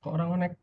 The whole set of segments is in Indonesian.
Kok orang connect?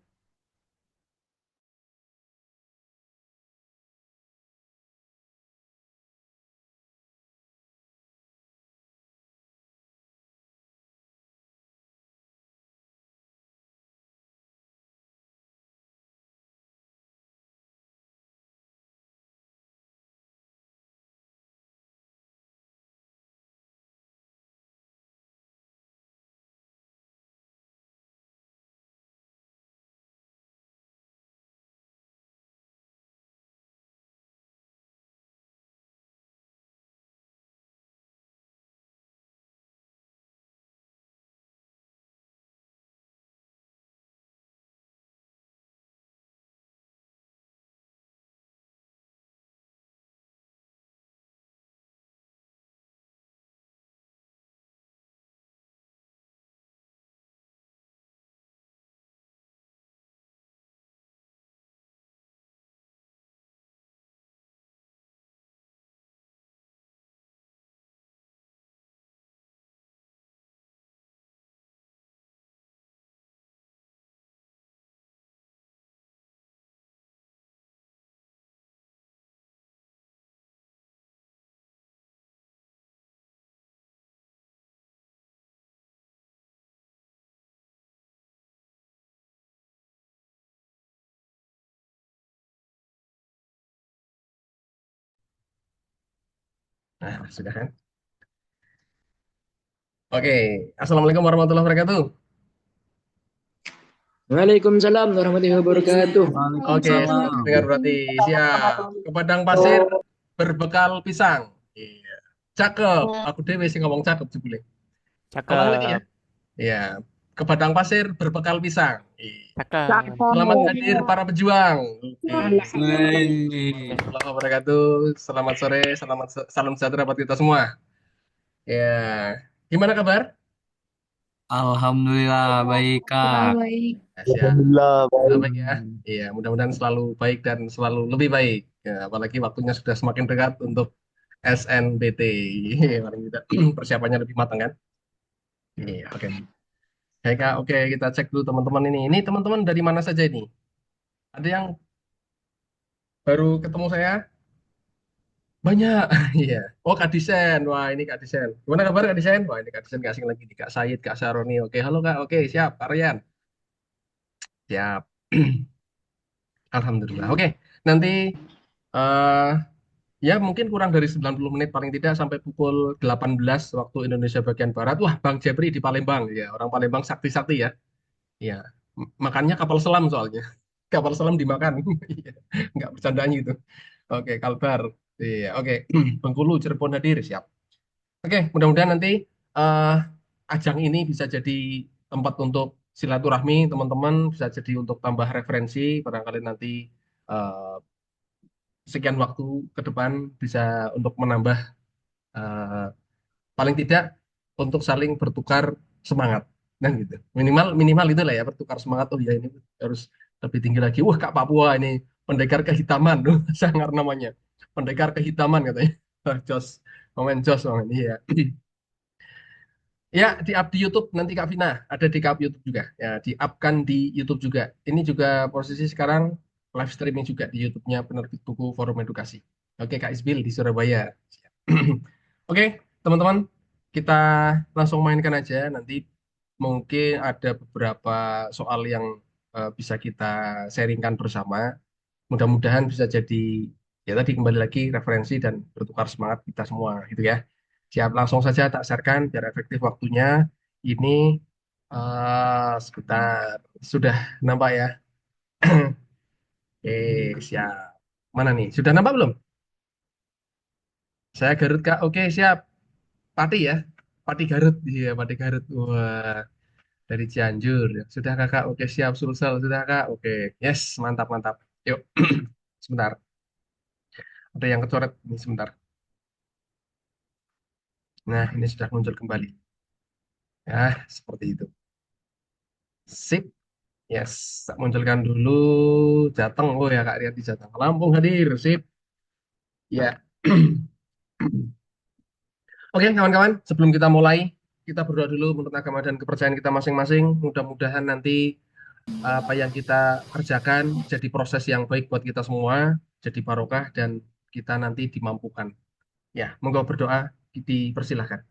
Nah, sudah kan? Oke, Assalamualaikum warahmatullahi wabarakatuh. Waalaikumsalam warahmatullahi wabarakatuh. Oke, sudah Waalaikumsalam. terdengar berarti. Siap. Ke padang pasir berbekal pisang. Iya. Cakep. Aku dewe sih ngomong cakep jebule. Ulang lagi ya. Cakep, Iya. Ke padang pasir berbekal pisang. Iya. cakep. Selamat hadir para pejuang. Oke. Wih, Assalamualaikum warahmatullahi wabarakatuh. Selamat sore, salam sejahtera buat kita semua. Ya. Gimana kabar? Alhamdulillah baik Kak. Baik. Ya, siap. Alhamdulillah Alhamdulillah baik. baik ya. Iya, mudah-mudahan selalu baik dan selalu lebih baik. Ya, apalagi waktunya sudah semakin dekat untuk SNBT. Paling tidak persiapannya lebih matang kan? Iya, oke. Baik, Kak. Oke, kita cek dulu teman-teman ini. Ini teman-teman dari mana saja ini? Ada yang baru ketemu saya? Banyak. Iya. Oh, Kak Disen. Wah, ini Kak Disen. Gimana kabar Kak Disen? Wah, ini Kak Disen gak asing lagi nih. Kak Said, Kak Saroni. Oke, halo Kak. Oke, siap. Kak Rian. Siap. Alhamdulillah. Oke, nanti eh ya, mungkin kurang dari 90 menit paling tidak sampai pukul 18 waktu Indonesia bagian Barat. Wah, Bang Jepri di Palembang. Ya, orang Palembang sakti-sakti ya. Ya, makannya kapal selam soalnya. Kapal selam dimakan. Iya, nggak bercandaan gitu. Oke, Kalbar. Iya, oke. Bengkulu, Cirebon hadir, siap. Oke, mudah-mudahan nanti eh ajang ini bisa jadi tempat untuk silaturahmi teman-teman, bisa jadi untuk tambah referensi, barangkali nanti eh, sekian waktu ke depan bisa untuk menambah eh, paling tidak untuk saling bertukar semangat nah gitu minimal minimal itulah ya bertukar semangat oh ya ini harus lebih tinggi lagi wah Kak Papua ini pendekar kehitaman tuh sangar namanya pendekar kehitaman katanya. Jos momen jos momen iya. Ya di up di YouTube nanti Kak Vina ada di up YouTube juga ya di up kan di YouTube juga ini juga posisi sekarang live streaming juga di YouTube-nya penerbit buku Forum Edukasi. Oke Kak Isbil di Surabaya. Oke, teman-teman, kita langsung mainkan aja. Nanti mungkin ada beberapa soal yang bisa kita sharingkan bersama. Mudah-mudahan bisa jadi ya tadi kembali lagi referensi dan bertukar semangat kita semua, gitu ya. Siap, langsung saja tak sharekan biar efektif waktunya. Ini sebentar sudah nampak ya. Siap. Mana nih? Sudah nampak belum? Saya Garut Kak. Oke, siap. Pati ya. Pati Garut. Iya, Pati Garut. Wah, dari Cianjur. Sudah Kakak. Oke, siap. Sulsel. Sudah Kak. Oke. Yes, mantap, mantap. Yuk. Sebentar. Ada yang kecoret. Ini sebentar. Nah, ini sudah muncul kembali. Ya, seperti itu. Sip. Yes. Tak munculkan dulu Jateng. Oh ya, Kak Riyadi Jateng. Lampung hadir. Sip. Ya. Oke, kawan-kawan. Sebelum kita mulai, kita berdoa dulu menurut agama dan kepercayaan kita masing-masing. Mudah-mudahan nanti apa yang kita kerjakan jadi proses yang baik buat kita semua, jadi barokah dan kita nanti dimampukan. Ya, monggo berdoa dipersilahkan.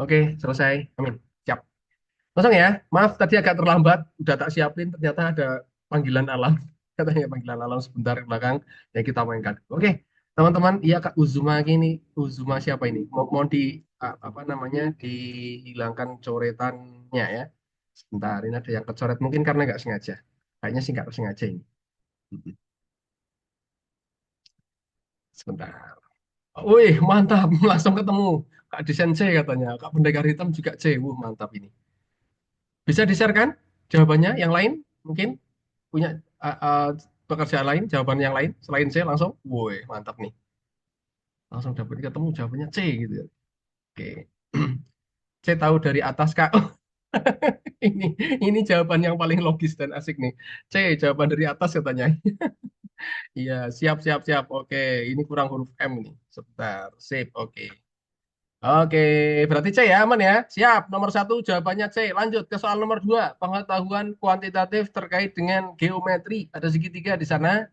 Oke, selesai. Amin. Siap. Langsung ya. Maaf tadi agak terlambat, udah tak siapin ternyata ada panggilan alam. Katanya panggilan alam sebentar ke belakang yang kita mainkan. Oke, teman-teman, iya Kak Uzuma ini, Uzuma siapa ini? Mau di apa namanya? Dihilangkan coretannya ya. Sebentar, ini ada yang kecoret mungkin karena nggak sengaja. Kayaknya sih nggak sengaja ini. Sebentar. Wih, mantap, langsung ketemu. Kak Desain C katanya, Kak Pendekar Hitam juga C. Mantap ini. Bisa di-share kan jawabannya yang lain? Mungkin punya uh, uh, pekerjaan lain, jawaban yang lain selain C langsung. Woi, mantap nih. Langsung dapat ketemu jawabannya C gitu ya. Oke. C tahu dari atas Kak. Ini ini jawaban yang paling logis dan asik nih. C jawaban dari atas katanya. Iya, siap siap siap. Oke, ini kurang huruf M nih. Sebentar. Sip. Oke. Oke, berarti C ya, aman ya. Siap, nomor satu jawabannya C. Lanjut ke soal nomor dua, pengetahuan kuantitatif terkait dengan geometri. Ada segitiga di sana,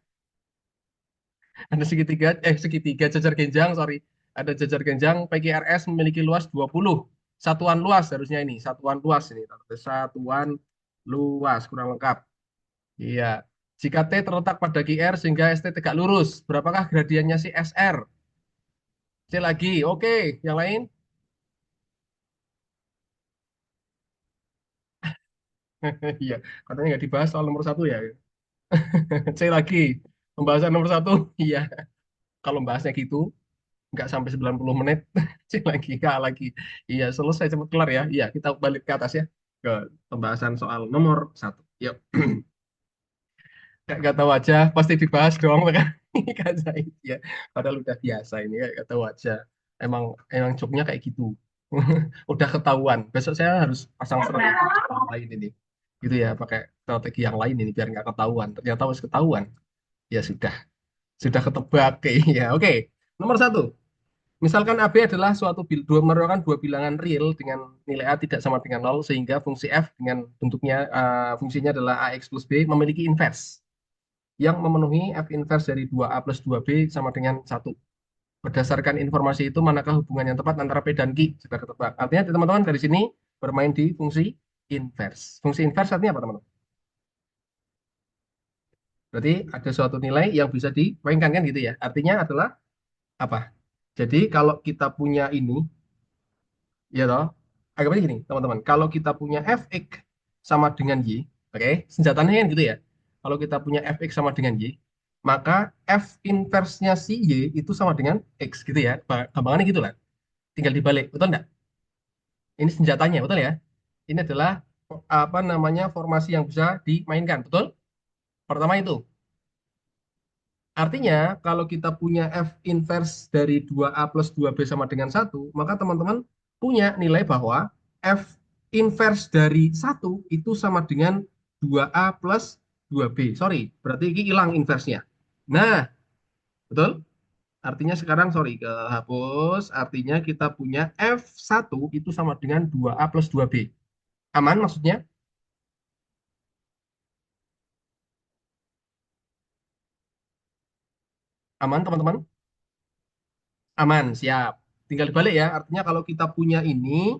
ada segitiga jajar genjang, sorry. Ada jajar genjang, PQRS memiliki luas 20. Satuan luas harusnya ini, satuan luas ini. Satuan luas, kurang lengkap. Iya. Jika T terletak pada QR sehingga ST tegak lurus, berapakah gradiennya si SR? C lagi, oke. Yang lain? Iya, katanya nggak dibahas soal nomor satu ya. C lagi, pembahasan nomor satu. Iya, kalau bahasnya gitu, nggak sampai 90 menit. C lagi, K lagi. Iya, selesai cepat kelar ya. Iya, kita balik ke atas ya. Ke pembahasan soal nomor satu. Yuk, nggak tahu aja, pasti dibahas dong. Kan Kak Zaid ya. Padahal udah biasa ini, nggak tahu aja. Emang, emang jobnya kayak gitu. Udah ketahuan. Besok saya harus pasang strategi yang lain ini. Gitu ya, pakai strategi yang lain ini biar nggak ketahuan. Ternyata harus ketahuan. Ya sudah ketebak ya. Oke, nomor satu. Misalkan AB adalah merupakan dua bilangan real dengan nilai A tidak sama dengan nol sehingga fungsi F dengan bentuknya fungsinya adalah AX plus B memiliki inverse yang memenuhi F inverse dari 2A plus 2B sama dengan satu. Berdasarkan informasi itu manakah hubungan yang tepat antara P dan Q? Sudah ketebak. Artinya teman-teman dari sini bermain di fungsi inverse. Fungsi inverse artinya apa teman-teman? Berarti ada suatu nilai yang bisa dimainkan kan gitu ya. Artinya adalah apa? Jadi kalau kita punya ini, ya toh, agaknya gini, teman-teman. Kalau kita punya fx sama dengan y, oke, senjatanya kan gitu ya. Kalau kita punya fx sama dengan y, maka f inverse-nya si y itu sama dengan x gitu ya. Gampangannya gitu lah. Tinggal dibalik, betul enggak? Ini senjatanya, betul ya? Ini adalah apa namanya formasi yang bisa dimainkan, betul? Pertama itu. Artinya, kalau kita punya F inverse dari 2A plus 2B sama dengan satu, maka teman-teman punya nilai bahwa F inverse dari satu itu sama dengan 2A plus 2B. Sorry, berarti ini hilang inverse-nya. Nah, betul? Artinya sekarang, sorry, kehapus. Artinya kita punya F1 itu sama dengan 2A plus 2B. Aman maksudnya? Aman, teman-teman? Aman, siap. Tinggal dibalik ya. Artinya kalau kita punya ini,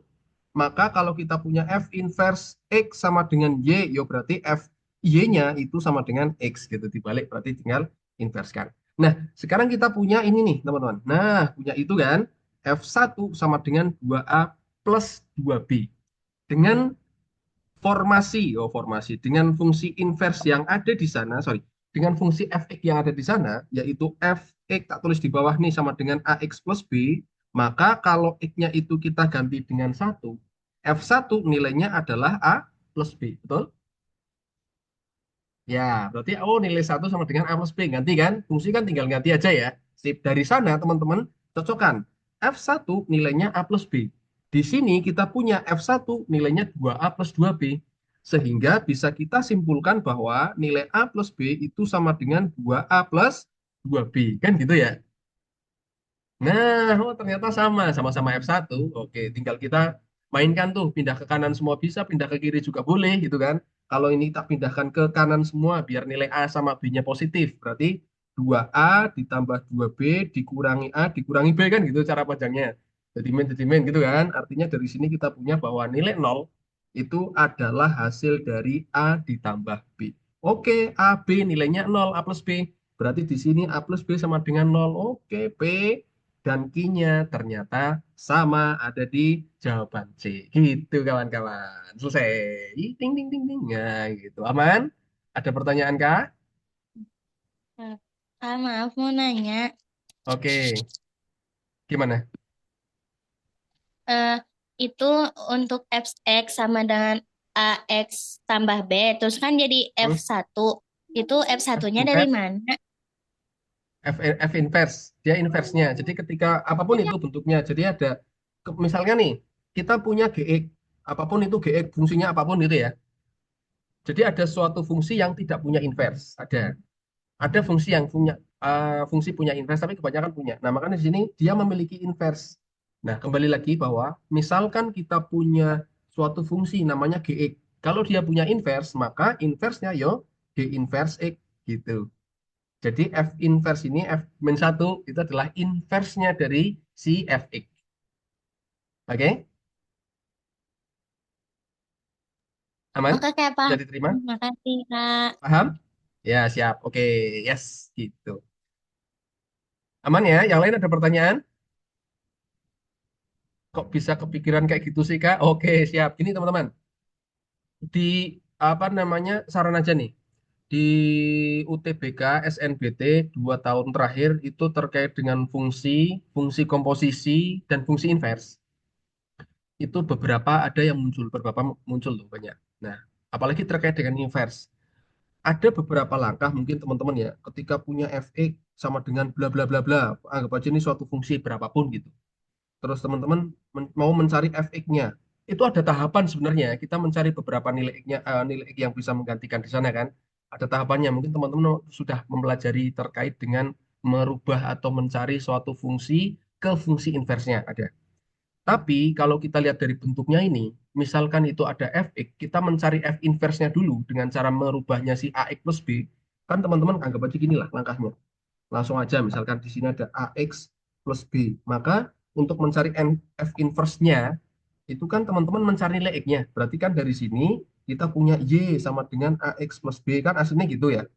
maka kalau kita punya F inverse X sama dengan Y, ya berarti F Y-nya itu sama dengan X gitu. Dibalik berarti tinggal inverse kan. Nah, sekarang kita punya ini nih, teman-teman. Nah, punya itu kan, F1 sama dengan 2A plus 2B. Dengan formasi, dengan fungsi inverse yang ada di sana, sorry, dengan fungsi fx yang ada di sana, yaitu fx tak tulis di bawah nih sama dengan ax plus b, maka kalau x-nya itu kita ganti dengan satu, f1 nilainya adalah a plus b, betul? Ya, berarti oh nilai satu sama dengan a plus b, ganti kan? Fungsi kan tinggal ganti aja ya. Sip, dari sana teman-teman cocokkan. F1 nilainya a plus b. Di sini kita punya F1 nilainya 2A plus 2B. Sehingga bisa kita simpulkan bahwa nilai A plus B itu sama dengan 2A plus 2B. Kan gitu ya? Nah, oh ternyata sama-sama F1. Oke, tinggal kita mainkan tuh, pindah ke kanan semua bisa, pindah ke kiri juga boleh gitu kan. Kalau ini tak pindahkan ke kanan semua biar nilai A sama B-nya positif. Berarti 2A ditambah 2B dikurangi A dikurangi B kan gitu cara panjangnya. Jadi min gitu kan. Artinya dari sini kita punya bahwa nilai nol itu adalah hasil dari A ditambah B. Oke, A, B nilainya nol A plus B. Berarti di sini A plus B sama dengan nol. Oke, P dan Q-nya ternyata sama ada di jawaban C. Gitu kawan-kawan. Selesai. Ding ding ding ding. Nah, gitu. Aman? Ada pertanyaan kah? Kak, maaf mau nanya. Oke. Gimana? Eh, itu untuk X sama dengan AX tambah B, terus kan jadi Hmm? F1. Itu F F1-nya dari inverse? mana? F inverse. Dia inverse-nya. Jadi ketika apapun itu bentuknya. Jadi ada misalnya nih, kita punya GX. Apapun itu GX fungsinya apapun itu ya. Jadi ada suatu fungsi yang tidak punya inverse. Ada fungsi yang punya fungsi punya inverse tapi kebanyakan punya. Nah, makanya di sini dia memiliki inverse. Nah, kembali lagi bahwa misalkan kita punya suatu fungsi namanya gx. Kalau dia punya inverse, maka inverse-nya yo g inverse x gitu. Jadi f inverse ini f min 1 itu adalah inverse-nya dari si fx. Oke? Aman? Oke, kayak Bisa paham. diterima? Makasih, Kak. Paham? Ya, siap. Oke, yes gitu. Aman ya? Yang lain ada pertanyaan? Kok bisa kepikiran kayak gitu sih, Kak? Oke, siap. Ini teman-teman, di apa namanya saran aja nih. Di UTBK SNBT 2 tahun terakhir itu terkait dengan fungsi, fungsi komposisi, dan fungsi invers. Itu beberapa ada yang muncul, beberapa muncul tuh banyak. Nah, apalagi terkait dengan invers. Ada beberapa langkah mungkin teman-teman ya, ketika punya fx sama dengan bla bla bla bla, anggap aja ini suatu fungsi berapapun gitu. Terus teman-teman mau mencari fx-nya. Itu ada tahapan sebenarnya. Kita mencari beberapa nilai x-nya, nilai x yang bisa menggantikan di sana kan. Ada tahapannya. Mungkin teman-teman sudah mempelajari terkait dengan merubah atau mencari suatu fungsi ke fungsi inversnya ada. Tapi kalau kita lihat dari bentuknya ini, misalkan itu ada fx, kita mencari f inversnya dulu dengan cara merubahnya si ax plus b. Kan teman-teman anggap aja gini lah langkahnya. Langsung aja misalkan di sini ada AX plus B. Maka untuk mencari F inverse-nya itu kan teman-teman mencari nilai X-nya. Berarti kan dari sini kita punya Y sama dengan AX plus B kan aslinya gitu ya.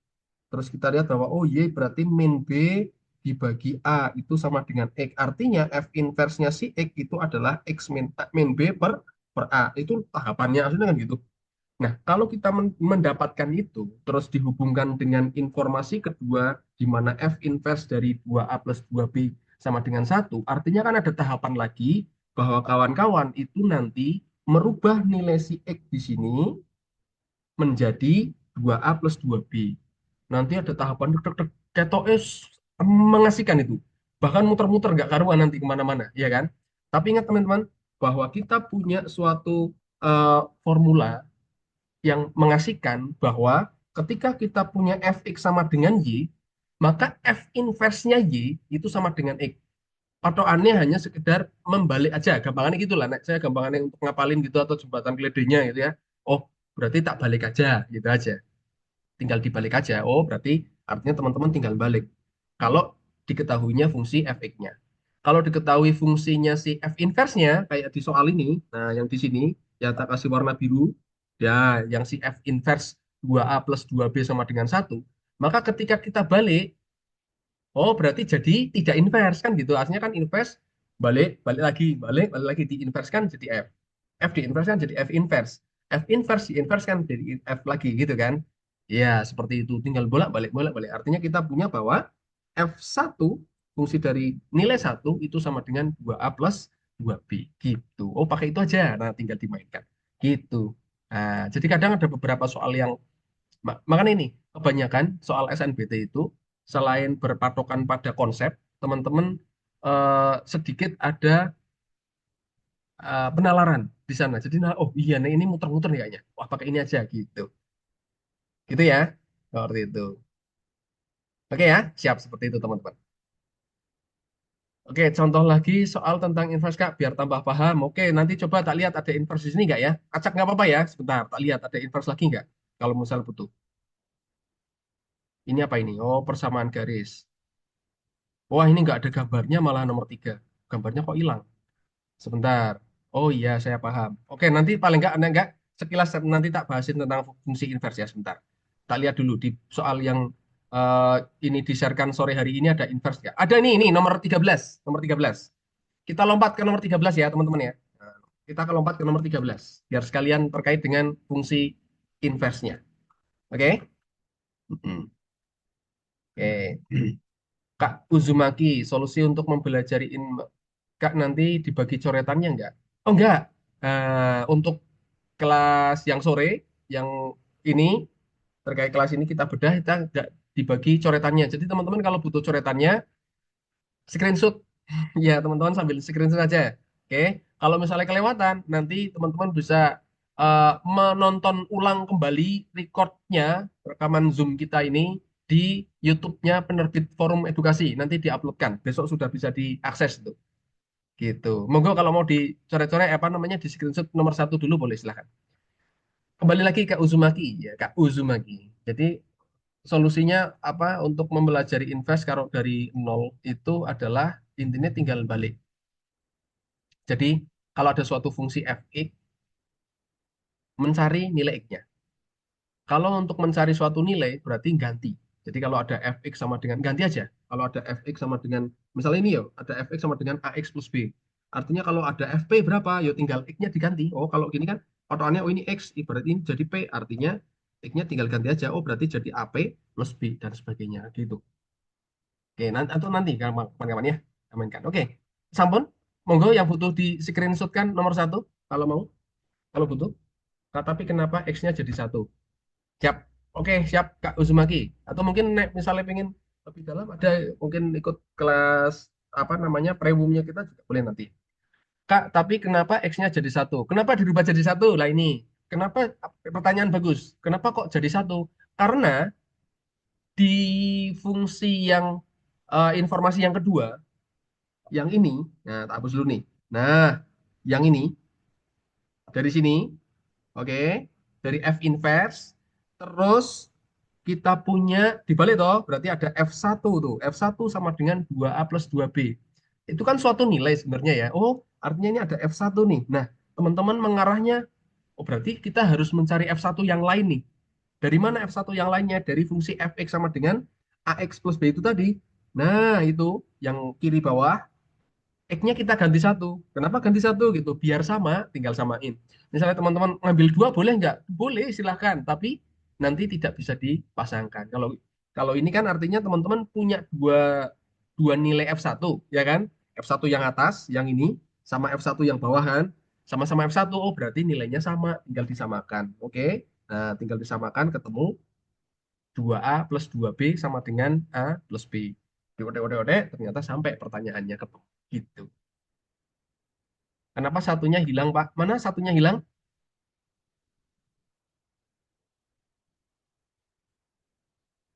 Terus kita lihat bahwa oh Y berarti min B dibagi A itu sama dengan X. Artinya F inverse-nya si X itu adalah X min B per A. Itu tahapannya aslinya kan gitu. Nah, kalau kita mendapatkan itu, terus dihubungkan dengan informasi kedua, di mana F inverse dari 2A plus 2B sama dengan 1, artinya kan ada tahapan lagi bahwa kawan-kawan itu nanti merubah nilai si X di sini menjadi 2A plus 2B. Nanti ada tahapan ketoknya mengasihkan itu. Bahkan muter-muter nggak karuan nanti kemana-mana, ya kan? Tapi ingat teman-teman, bahwa kita punya suatu formula yang mengasihkan bahwa ketika kita punya fx sama dengan y, maka f inverse-nya y itu sama dengan x. Patokannya hanya sekedar membalik aja, gampangannya gitulah. Nah, saya gampangannya untuk ngapalin gitu atau jembatan keledainya gitu ya. Oh, berarti tak balik aja, gitu aja. Tinggal dibalik aja. Oh, berarti artinya teman-teman tinggal balik. Kalau diketahuinya fungsi fx-nya. Kalau diketahui fungsinya si f inverse-nya, kayak di soal ini, nah yang di sini, yang tak kasih warna biru, ya yang si f inverse 2a plus 2b sama dengan 1, maka ketika kita balik, oh berarti jadi tidak inverse kan gitu. Artinya kan inverse, balik, balik lagi, di inverse kan jadi f. F di inverse kan jadi f inverse. F inverse di inverse kan jadi f lagi gitu kan. Ya, seperti itu. Tinggal bolak-balik, bolak-balik. Artinya kita punya bahwa F1 fungsi dari nilai 1 itu sama dengan 2A plus 2B. Gitu. Oh, pakai itu aja. Nah, tinggal dimainkan. Gitu. Nah, jadi kadang ada beberapa soal yang makanya ini kebanyakan soal SNBT itu selain berpatokan pada konsep, teman-teman sedikit ada penalaran di sana. Jadi, nah, oh iya, nih ini muter-muter nih kayaknya. Wah, pakai ini aja gitu. Gitu ya. Seperti itu. Oke ya, siap seperti itu teman-teman. Oke, contoh lagi soal tentang inverse Kak, biar tambah paham. Oke, nanti coba tak lihat ada inverse di sini nggak ya? Acak nggak apa-apa ya, sebentar. Tak lihat ada inverse lagi nggak? Kalau misal butuh. Ini apa ini? Oh, persamaan garis. Wah, ini nggak ada gambarnya, malah nomor 3. Gambarnya kok hilang? Sebentar. Oh iya, saya paham. Oke, nanti paling nggak sekilas nanti tak bahasin tentang fungsi inverse ya sebentar. Tak lihat dulu di soal yang eh, ini di-sharekan sore hari ini ada inverse nggak? Ada nih, ini nomor 13. Nomor 13. Kita lompat ke nomor 13 ya, teman-teman ya. Nah, kita akan lompat ke nomor 13 biar sekalian terkait dengan fungsi inverse-nya. Oke? Mm-mm. Oke. Kak Uzumaki, solusi untuk mempelajari Kak nanti dibagi coretannya enggak? Oh enggak. Untuk kelas yang sore, yang ini terkait kelas ini kita bedah, kita enggak dibagi coretannya. Jadi teman-teman kalau butuh coretannya, screenshot ya teman-teman sambil screenshot aja. Oke. Kalau misalnya kelewatan, nanti teman-teman bisa menonton ulang kembali recordnya rekaman Zoom kita ini di YouTube-nya Penerbit Forum Edukasi. Nanti diuploadkan. Besok sudah bisa diakses itu. Gitu. Monggo kalau mau dicoret-coret apa namanya di screenshot nomor 1 dulu boleh silahkan. Kembali lagi ke Uzumaki ya Kak Uzumaki. Jadi solusinya apa untuk mempelajari invest kalau dari nol itu adalah intinya tinggal balik. Jadi kalau ada suatu fungsi fx mencari nilai x-nya. Kalau untuk mencari suatu nilai berarti ganti. Jadi kalau ada fx sama dengan ganti aja. Kalau ada fx sama dengan misalnya ini ya, ada fx sama dengan ax plus b. Artinya kalau ada fp berapa, ya tinggal x-nya diganti. Oh, kalau gini kan ototannya oh ini x, berarti ini jadi p, artinya x-nya tinggal ganti aja. Oh, berarti jadi ap plus b dan sebagainya gitu. Oke, nanti atau nanti kawan-kawan ya, amankan. Oke, sampun. Monggo yang butuh di screenshot kan nomor 1 kalau mau, kalau butuh. Tapi kenapa x-nya jadi 1? Siap. Oke, siap Kak Uzumaki. Atau mungkin misalnya pengen lebih dalam ada mungkin ikut kelas apa namanya premiumnya kita juga boleh nanti. Kak, tapi kenapa X-nya jadi 1? Kenapa dirubah jadi 1? Lah ini. Kenapa pertanyaan bagus. Kenapa kok jadi 1? Karena di fungsi yang informasi yang kedua, yang ini, nah tak hapus dulu nih. Nah, yang ini dari sini, oke, dari F inverse, terus kita punya dibalik toh, berarti ada F1 tuh. F1 sama dengan 2A plus 2B. Itu kan suatu nilai sebenarnya ya. Oh, artinya ini ada F1 nih. Nah, teman-teman mengarahnya, oh berarti kita harus mencari F1 yang lain nih. Dari mana F1 yang lainnya? Dari fungsi Fx sama dengan AX plus B itu tadi. Nah, itu yang kiri bawah X-nya kita ganti 1. Kenapa ganti 1 gitu? Biar sama, tinggal samain. Misalnya teman-teman ngambil 2 boleh nggak? Boleh, silahkan. Tapi nanti tidak bisa dipasangkan. Kalau kalau ini kan artinya teman-teman punya dua nilai F1, ya kan? F1 yang atas, yang ini, sama F1 yang bawahan. Sama-sama F1, oh berarti nilainya sama, tinggal disamakan. Oke? Nah, tinggal disamakan, ketemu 2A plus 2B sama dengan A plus B. Diode-ode, ternyata sampai pertanyaannya ketemu. Gitu. Kenapa satunya hilang, Pak? Mana satunya hilang?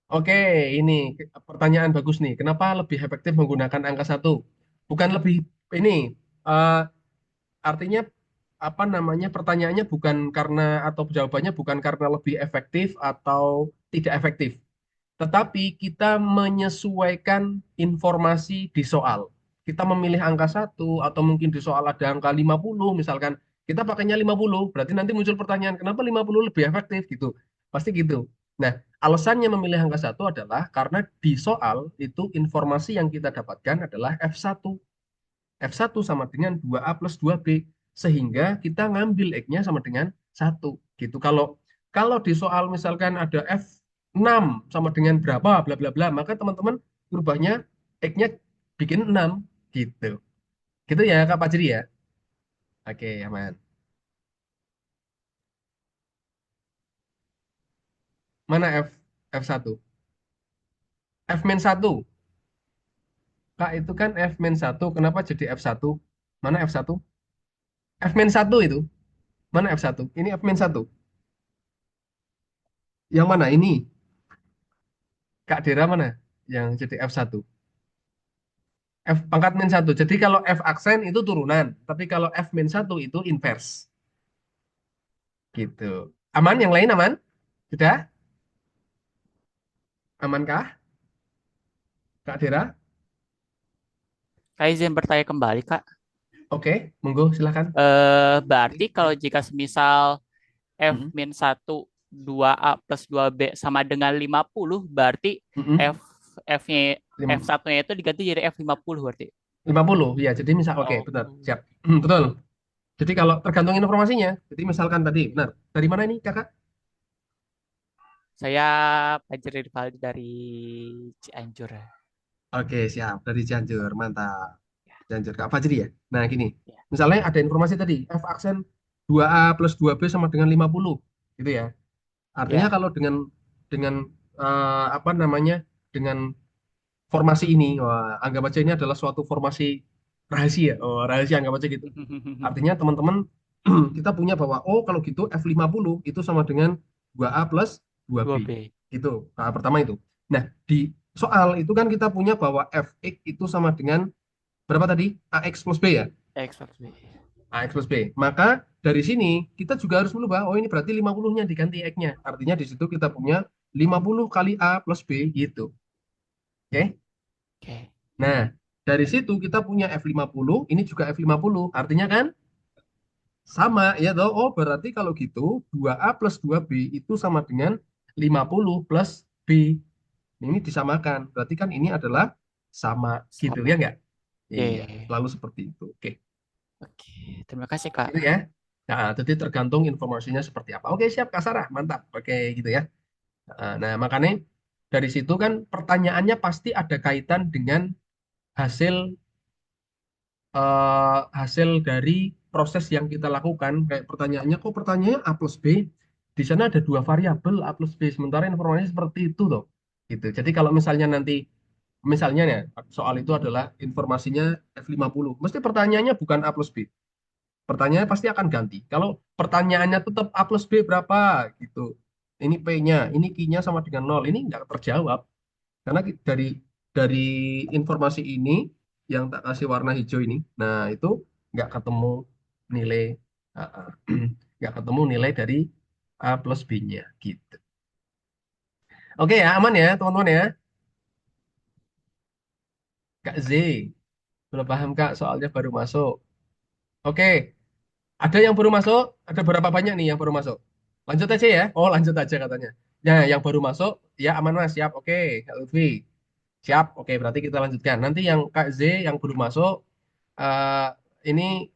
Oke, ini pertanyaan bagus nih. Kenapa lebih efektif menggunakan angka 1? Bukan lebih ini, eh, artinya apa namanya pertanyaannya bukan karena atau jawabannya bukan karena lebih efektif atau tidak efektif. Tetapi kita menyesuaikan informasi di soal. Kita memilih angka 1 atau mungkin di soal ada angka 50 misalkan. Kita pakainya 50, berarti nanti muncul pertanyaan, kenapa 50 lebih efektif gitu. Pasti gitu. Nah, alasannya memilih angka 1 adalah karena di soal itu informasi yang kita dapatkan adalah F1. F1 sama dengan 2A plus 2B. Sehingga kita ngambil X-nya sama dengan 1. Gitu. Kalau kalau di soal misalkan ada F6 sama dengan berapa, bla bla bla, maka teman-teman berubahnya X-nya bikin 6. Gitu. Gitu ya Kak Fajri ya. Oke, aman. Mana F1? F-1. Kak, itu kan F-1. Kenapa jadi F1? Mana F1? F-1 itu. Mana F1? Ini F-1. Yang mana? Ini. Kak Dera mana? Yang jadi F1. F pangkat min satu. Jadi kalau F aksen itu turunan, tapi kalau F min satu itu inverse. Gitu. Aman? Yang lain aman? Sudah? Amankah? Kak Dira? Saya izin bertanya kembali, Kak. Oke, monggo silahkan. Berarti kalau jika semisal F Mm-mm. min 1 2A plus 2B sama dengan 50, berarti Mm-mm. F-nya Lim- F1-nya itu diganti jadi F50 berarti. 50 ya. Jadi misal oke, Oh. benar. Siap. Betul. Jadi kalau tergantung informasinya. Jadi misalkan tadi benar. Dari mana ini Kakak? Saya Fajar Rivaldi dari Cianjur. Oke, siap. Dari Cianjur. Mantap. Cianjur Kak Fajri ya. Nah, gini. Ya. Misalnya ada informasi tadi, F aksen 2A plus 2B sama dengan 50 gitu ya. Artinya Ya. kalau dengan apa namanya? Dengan formasi ini, wah, anggap aja ini adalah suatu formasi rahasia. Oh, rahasia anggap aja gitu. Artinya teman-teman kita punya bahwa oh kalau gitu F50 itu sama dengan 2A plus 2B. 2B. Gitu. Nah, pertama itu. Nah, di soal itu kan kita punya bahwa Fx itu sama dengan berapa tadi? AX plus B ya? X plus B. AX plus B. Maka dari sini kita juga harus merubah. Oh ini berarti 50-nya diganti X-nya. Artinya di situ kita punya 50 kali A plus B gitu. Oke? Oke. Nah, dari situ kita punya F50, ini juga F50. Artinya kan sama ya toh. Oh, berarti kalau gitu 2A plus 2B itu sama dengan 50 plus B. Ini disamakan. Berarti kan ini adalah sama gitu ya Sama. enggak? Iya, Oke. selalu seperti itu. Oke. Oke. Terima kasih, Kak. Gitu ya. Nah, jadi tergantung informasinya seperti apa. Oke, siap Kak Sarah. Mantap. Oke, gitu ya. Nah, makanya dari situ kan pertanyaannya pasti ada kaitan dengan hasil hasil dari proses yang kita lakukan. Kayak pertanyaannya, kok pertanyaannya A plus B? Di sana ada dua variabel A plus B. Sementara informasinya seperti itu loh. Gitu. Jadi kalau misalnya nanti, misalnya ya, soal itu adalah informasinya F50. Mesti pertanyaannya bukan A plus B. Pertanyaannya pasti akan ganti. Kalau pertanyaannya tetap A plus B berapa gitu. Ini P-nya, ini Q-nya sama dengan nol. Ini nggak terjawab. Karena dari informasi ini yang tak kasih warna hijau ini, nah itu nggak ketemu nilai ah, ah, nggak ketemu nilai dari A plus B-nya gitu. Oke ya, aman ya teman-teman ya. Kak Z, belum paham Kak, soalnya baru masuk. Oke, ada yang baru masuk? Ada berapa banyak nih yang baru masuk? Lanjut aja ya. Oh, lanjut aja katanya. Nah, yang baru masuk, ya aman Mas, siap. Oke, Kak Lutfi. Siap. Oke, berarti kita lanjutkan. Nanti yang Kak Z yang baru masuk, eh, ini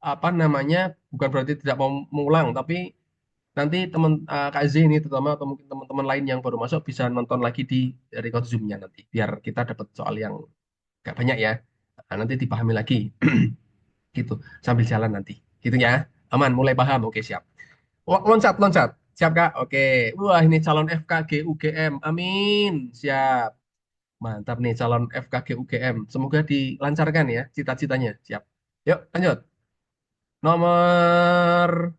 apa namanya? Bukan berarti tidak mau mengulang, tapi nanti teman Kak Z ini terutama atau mungkin teman-teman lain yang baru masuk bisa nonton lagi di record Zoom-nya nanti, biar kita dapat soal yang gak banyak ya. Nah, nanti dipahami lagi, gitu. Sambil jalan nanti, gitu ya. Aman, mulai paham. Oke, siap. Loncat, loncat. Siap, Kak? Oke. Wah, ini calon FKG UGM. Amin. Siap. Mantap nih calon FKG UGM. Semoga dilancarkan ya cita-citanya. Siap. Yuk, lanjut. Nomor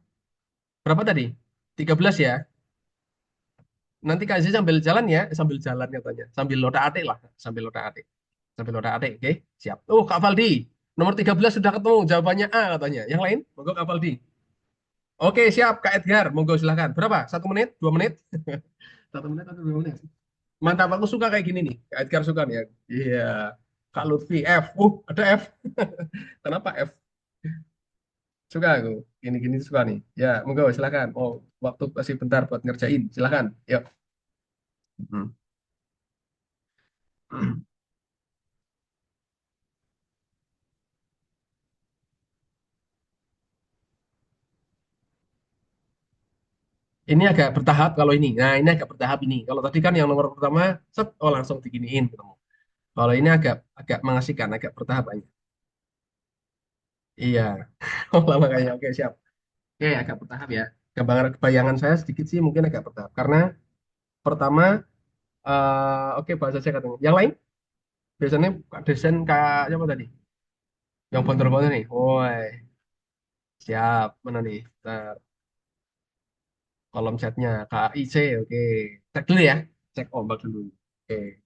berapa tadi? 13 ya. Nanti Kak Aziz sambil jalan ya. Sambil jalan katanya. Sambil loda atik lah. Sambil loda atik. Sambil loda atik. Oke, siap. Oh, Kak Valdi. Nomor 13 sudah ketemu. Jawabannya A katanya. Yang lain? Monggo Kak Valdi. Oke, siap. Kak Edgar. Monggo silahkan. Berapa? 1 menit? 2 menit? 1 menit atau 2 menit? Mantap, aku suka kayak gini nih. Kak Edgar suka nih ya. Iya. Kak Lutfi F. Ada F. Kenapa F? Suka aku. Gini-gini suka nih. Ya, monggo silakan. Oh, waktu masih bentar buat ngerjain. Silakan. Yuk. Hmm. Ini agak bertahap kalau ini. Nah, ini agak bertahap ini. Kalau tadi kan yang nomor pertama, set, oh langsung diginiin ketemu. Kalau ini agak agak mengasihkan, agak bertahap aja. Iya. Oh, lama kayaknya. Oke, siap. Oke, agak bertahap ya. Bayangan saya sedikit sih mungkin agak bertahap. Karena pertama, oke bahasa saya katanya. Yang lain, biasanya desain kayak apa tadi? Yang bontor-bontor nih. Woi, siap. Mana nih? Bentar. Kolom chatnya KIC, oke. Cek dulu ya. Cek ombak dulu. Oke.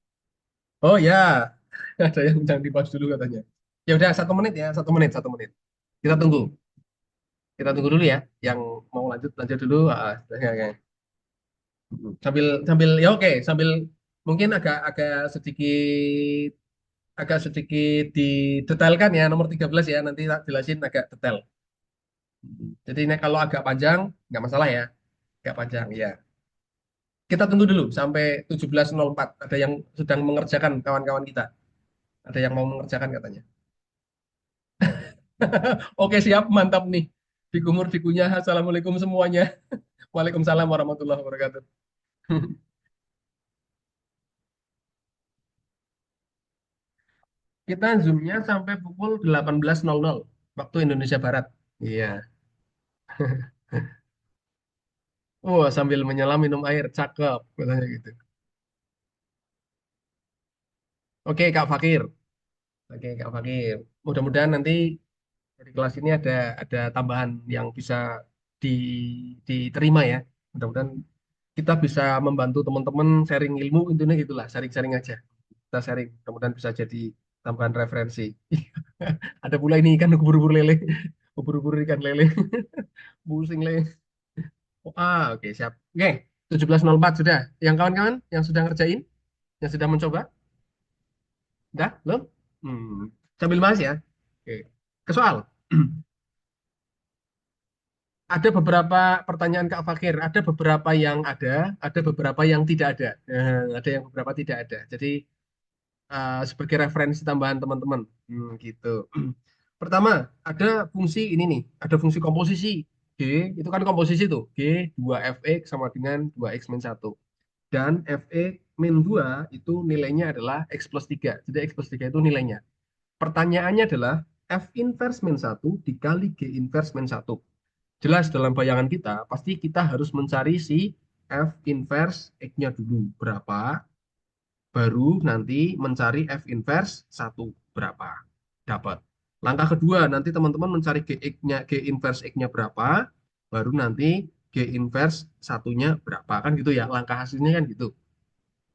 Oh ya. Ada yang jangan dibahas dulu katanya. Ya udah 1 menit ya, 1 menit, 1 menit. Kita tunggu, kita tunggu dulu ya. Yang mau lanjut lanjut dulu. Ya, ya. Sambil sambil ya oke, sambil mungkin agak sedikit didetailkan ya nomor 13 ya. Nanti tak jelasin agak detail. Jadi ini kalau agak panjang nggak masalah ya, agak panjang ya. Kita tunggu dulu sampai 17.04. Ada yang sedang mengerjakan kawan-kawan kita. Ada yang mau mengerjakan katanya. Oke, siap, mantap nih. Fikumur fikunya. Assalamualaikum semuanya. Waalaikumsalam warahmatullahi wabarakatuh. Kita zoomnya sampai pukul 18.00 waktu Indonesia Barat. Iya. Oh, sambil menyelam minum air, cakep katanya gitu. Oke, Kak Fakir. Oke, Kak Fakir. Mudah-mudahan nanti dari kelas ini ada tambahan yang bisa di, diterima ya. Mudah-mudahan kita bisa membantu teman-teman sharing ilmu, intinya gitulah, sharing-sharing aja. Kita sharing, mudah-mudahan bisa jadi tambahan referensi. Ada pula ini ikan ubur-ubur lele, ubur-ubur ikan lele, pusing lele. Oh, oke siap. Oke, 17.04 sudah. Yang kawan-kawan yang sudah ngerjain, yang sudah mencoba, udah, belum? Sambil bahas ya. Oke. Ke soal. Ada beberapa pertanyaan Kak Fakir, ada beberapa yang ada beberapa yang tidak ada. Ada yang beberapa tidak ada. Jadi sebagai referensi tambahan teman-teman. Gitu. Pertama, ada fungsi ini nih, ada fungsi komposisi. G, itu kan komposisi tuh. G 2fx sama dengan 2x-1. Dan fe-2 itu nilainya adalah x plus 3. Jadi x plus 3 itu nilainya. Pertanyaannya adalah f inverse min 1 dikali g inverse min 1. Jelas dalam bayangan kita, pasti kita harus mencari si f inverse x-nya dulu. Berapa? Baru nanti mencari f inverse 1 berapa. Dapat. Langkah kedua, nanti teman-teman mencari g-nya, g inverse x-nya berapa. Baru nanti g inverse satunya berapa. Kan gitu ya, langkah hasilnya kan gitu.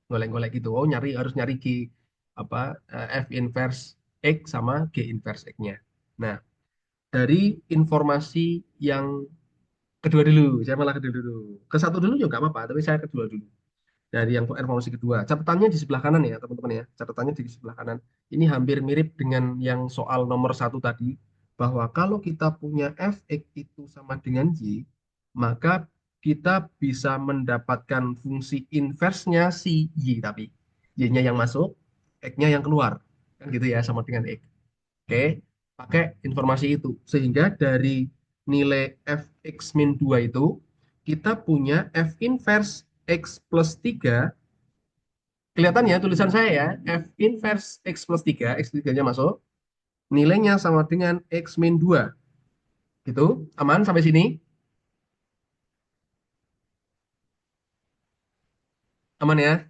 Golek-golek gitu. Oh, harus nyari g apa f inverse x sama g inverse x-nya. Nah, dari informasi yang kedua dulu, saya malah kedua dulu. Ke satu dulu juga nggak apa-apa, tapi saya kedua dulu. Dari yang informasi kedua, catatannya di sebelah kanan ya teman-teman ya. Catatannya di sebelah kanan. Ini hampir mirip dengan yang soal nomor 1 tadi, bahwa kalau kita punya fx itu sama dengan y, maka kita bisa mendapatkan fungsi inversnya si y, tapi y-nya yang masuk, x-nya yang keluar. Kan gitu ya, sama dengan x. Oke, pakai informasi itu. Sehingga dari nilai fx min 2 itu, kita punya f inverse x plus 3. Kelihatan ya tulisan saya ya, f inverse x plus 3, x3-nya masuk. Nilainya sama dengan x min 2. Gitu, aman sampai sini? Aman ya?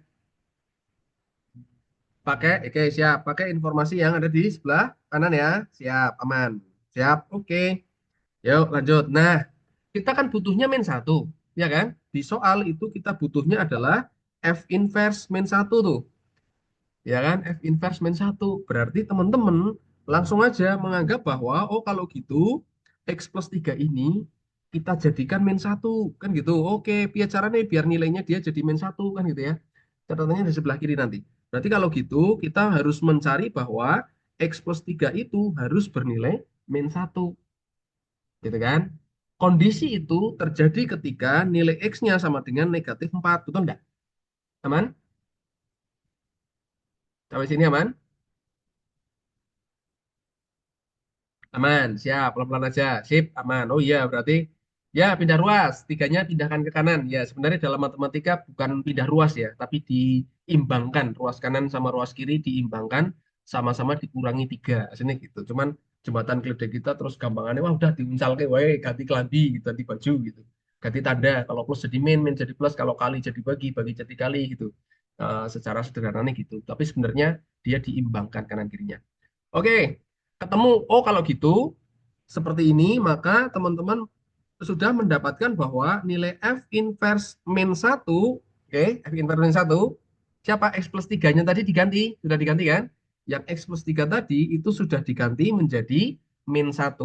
Oke siap. Pakai informasi yang ada di sebelah kanan ya. Siap, aman. Siap, oke. Yuk lanjut. Nah, kita kan butuhnya min 1, ya kan? Di soal itu kita butuhnya adalah f inverse min 1 tuh. Ya kan? F inverse min 1. Berarti teman-teman langsung aja menganggap bahwa, oh kalau gitu, x plus 3 ini kita jadikan min 1. Kan gitu. Oke, biar caranya biar nilainya dia jadi min 1. Kan gitu ya. Catatannya di sebelah kiri nanti. Berarti kalau gitu, kita harus mencari bahwa x plus 3 itu harus bernilai min 1. Gitu kan? Kondisi itu terjadi ketika nilai x-nya sama dengan negatif 4. Betul enggak? Aman? Sampai sini aman? Aman, siap. Pelan-pelan aja. Sip, aman. Oh iya, berarti ya pindah ruas. Tiganya pindahkan ke kanan. Ya, sebenarnya dalam matematika bukan pindah ruas ya, tapi diimbangkan. Ruas kanan sama ruas kiri diimbangkan, sama-sama dikurangi 3. Aslinya gitu. Cuman jembatan keledai kita terus gampangannya, wah udah diuncal ke, wae ganti kelambi, gitu, ganti baju gitu. Ganti tanda. Kalau plus jadi min, min jadi plus. Kalau kali jadi bagi, bagi jadi kali gitu. Secara sederhananya gitu. Tapi sebenarnya dia diimbangkan kanan kirinya. Oke, ketemu. Oh, kalau gitu, seperti ini, maka teman-teman sudah mendapatkan bahwa nilai F inverse min 1, oke, F inverse min 1, siapa? X plus 3-nya tadi diganti, sudah diganti kan? yang X plus 3 tadi itu sudah diganti menjadi min 1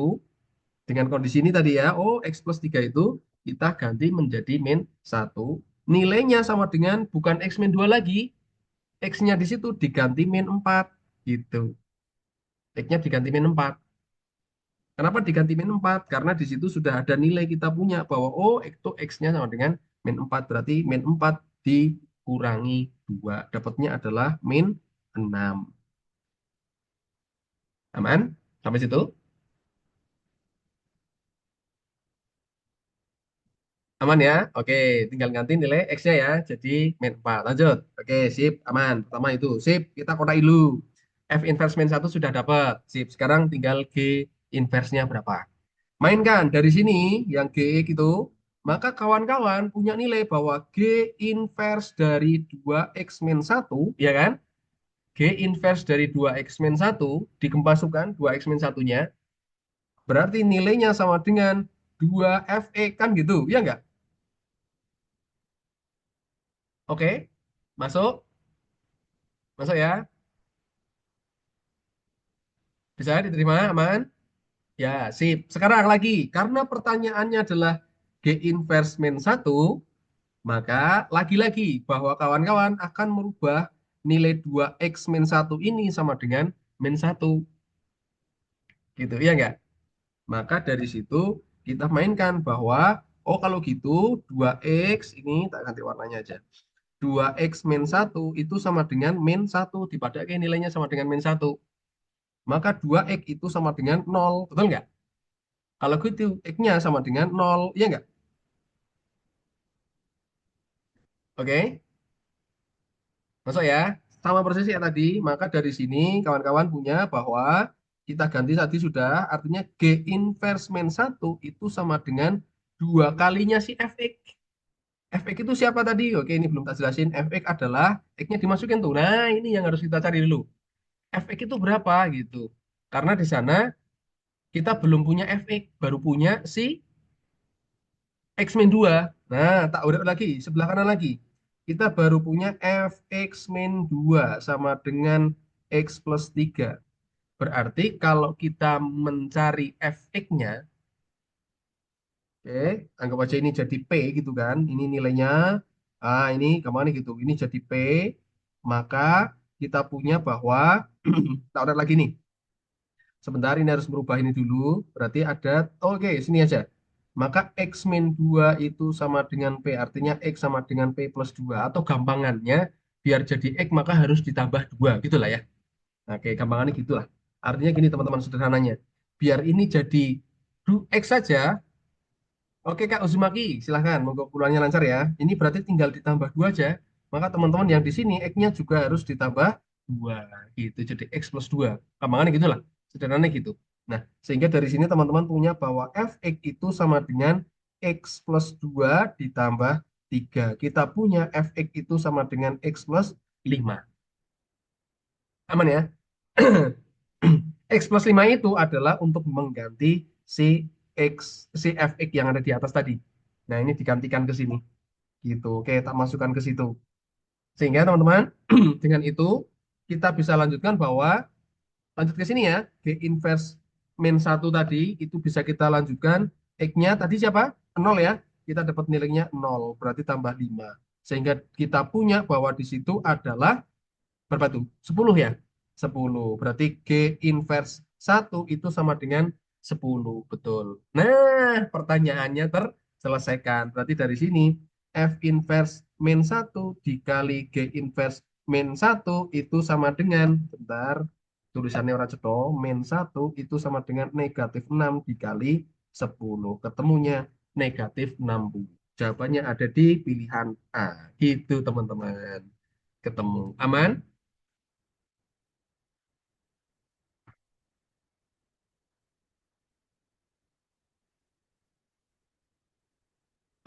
dengan kondisi ini tadi ya. Oh, X plus 3 itu kita ganti menjadi min 1. Nilainya sama dengan bukan X min 2 lagi. X-nya di situ diganti min 4 gitu. X-nya diganti min 4. Kenapa diganti min 4? Karena di situ sudah ada nilai kita punya bahwa oh itu X-nya sama dengan min 4. Berarti min 4 dikurangi 2. Dapatnya adalah min 6. Aman? Sampai situ? Aman ya? Oke, tinggal ganti nilai X-nya ya. Jadi min 4. Lanjut. Oke, sip. Aman. Pertama itu. Sip. Kita kotai dulu. F inverse min 1 sudah dapat. Sip. Sekarang tinggal G inverse-nya berapa. Mainkan dari sini yang G itu. Maka kawan-kawan punya nilai bahwa G inverse dari 2X min 1. Ya kan? G inverse dari 2X min 1. Dikempasukan 2X min 1-nya. Berarti nilainya sama dengan 2FE. Kan gitu. Ya nggak? Oke, masuk, masuk ya. Bisa diterima, aman? Ya, sip. Sekarang lagi, karena pertanyaannya adalah G inverse min 1, maka lagi-lagi bahwa kawan-kawan akan merubah nilai 2X min 1 ini sama dengan min 1. Gitu, ya enggak? Maka dari situ kita mainkan bahwa, oh kalau gitu 2X, ini tak ganti warnanya aja. 2X min 1 itu sama dengan min 1. Dipadai nilainya sama dengan min 1. Maka 2X itu sama dengan 0. Betul nggak? Kalau gitu, X-nya sama dengan 0. Iya nggak? Oke, masuk ya. Sama persis ya tadi. Maka dari sini kawan-kawan punya bahwa kita ganti tadi sudah. Artinya G inverse min 1 itu sama dengan 2 kalinya si Fx. Fx itu siapa tadi? Oke, ini belum tak jelasin. Fx adalah X-nya dimasukin tuh. Nah, ini yang harus kita cari dulu. Fx itu berapa gitu. Karena di sana kita belum punya Fx, baru punya si X min 2. Nah, tak udah lagi, sebelah kanan lagi. Kita baru punya Fx min 2 sama dengan X plus 3. Berarti kalau kita mencari Fx-nya, oke, anggap aja ini jadi P gitu kan. Ini nilainya, ini kemana gitu. Ini jadi P, maka kita punya bahwa, tak udah lagi nih. Sebentar, ini harus merubah ini dulu. Berarti ada, oke, sini aja. Maka X min 2 itu sama dengan P. Artinya X sama dengan P plus 2. Atau gampangannya, biar jadi X maka harus ditambah 2. Gitulah ya. Oke, gampangannya gitulah. Artinya gini teman-teman sederhananya. Biar ini jadi X saja. Oke Kak Uzumaki, silahkan. Moga pulangnya lancar ya. Ini berarti tinggal ditambah 2 aja. Maka teman-teman yang di sini X-nya juga harus ditambah 2. Gitu. Jadi X plus 2. Gampangannya gitulah. Sederhananya gitu. Nah, sehingga dari sini teman-teman punya bahwa Fx itu sama dengan X plus 2 ditambah 3. Kita punya Fx itu sama dengan X plus 5. Aman ya? X plus 5 itu adalah untuk mengganti si si Fx yang ada di atas tadi. Nah, ini digantikan ke sini. Gitu. Oke, tak masukkan ke situ. Sehingga teman-teman, dengan itu kita bisa lanjutkan bahwa lanjut ke sini ya. G inverse min 1 tadi itu bisa kita lanjutkan. X-nya tadi siapa? 0 ya. Kita dapat nilainya 0. Berarti tambah 5. Sehingga kita punya bahwa di situ adalah berapa tuh? 10 ya. 10. Berarti G inverse 1 itu sama dengan 10. Betul. Nah, pertanyaannya terselesaikan. Berarti dari sini F inverse min 1 dikali G inverse min 1 itu sama dengan, bentar, tulisannya orang ceto, min 1 itu sama dengan negatif 6 dikali 10. Ketemunya negatif 60. Jawabannya ada di pilihan A. Gitu teman-teman. Ketemu. Aman?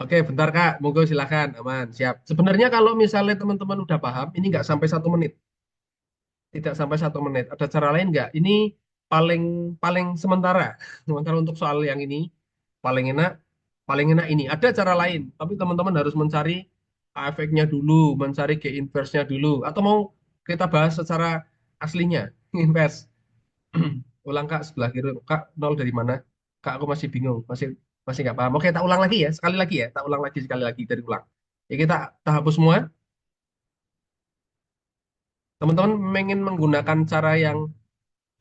Oke, bentar Kak. Monggo silakan. Aman, siap. Sebenarnya kalau misalnya teman-teman udah paham, ini nggak sampai 1 menit. Tidak sampai 1 menit. Ada cara lain nggak? Ini paling paling sementara. Sementara untuk soal yang ini paling enak, paling enak ini. Ada cara lain, tapi teman-teman harus mencari efeknya dulu, mencari G inverse-nya dulu. Atau mau kita bahas secara aslinya? Invers. Ulang Kak sebelah kiri. Kak, nol dari mana? Kak, aku masih bingung. Masih masih nggak paham. Oke, tak ulang lagi ya. Sekali lagi ya. Tak ulang lagi sekali lagi dari ulang. Ya, kita hapus semua. Teman-teman ingin menggunakan cara yang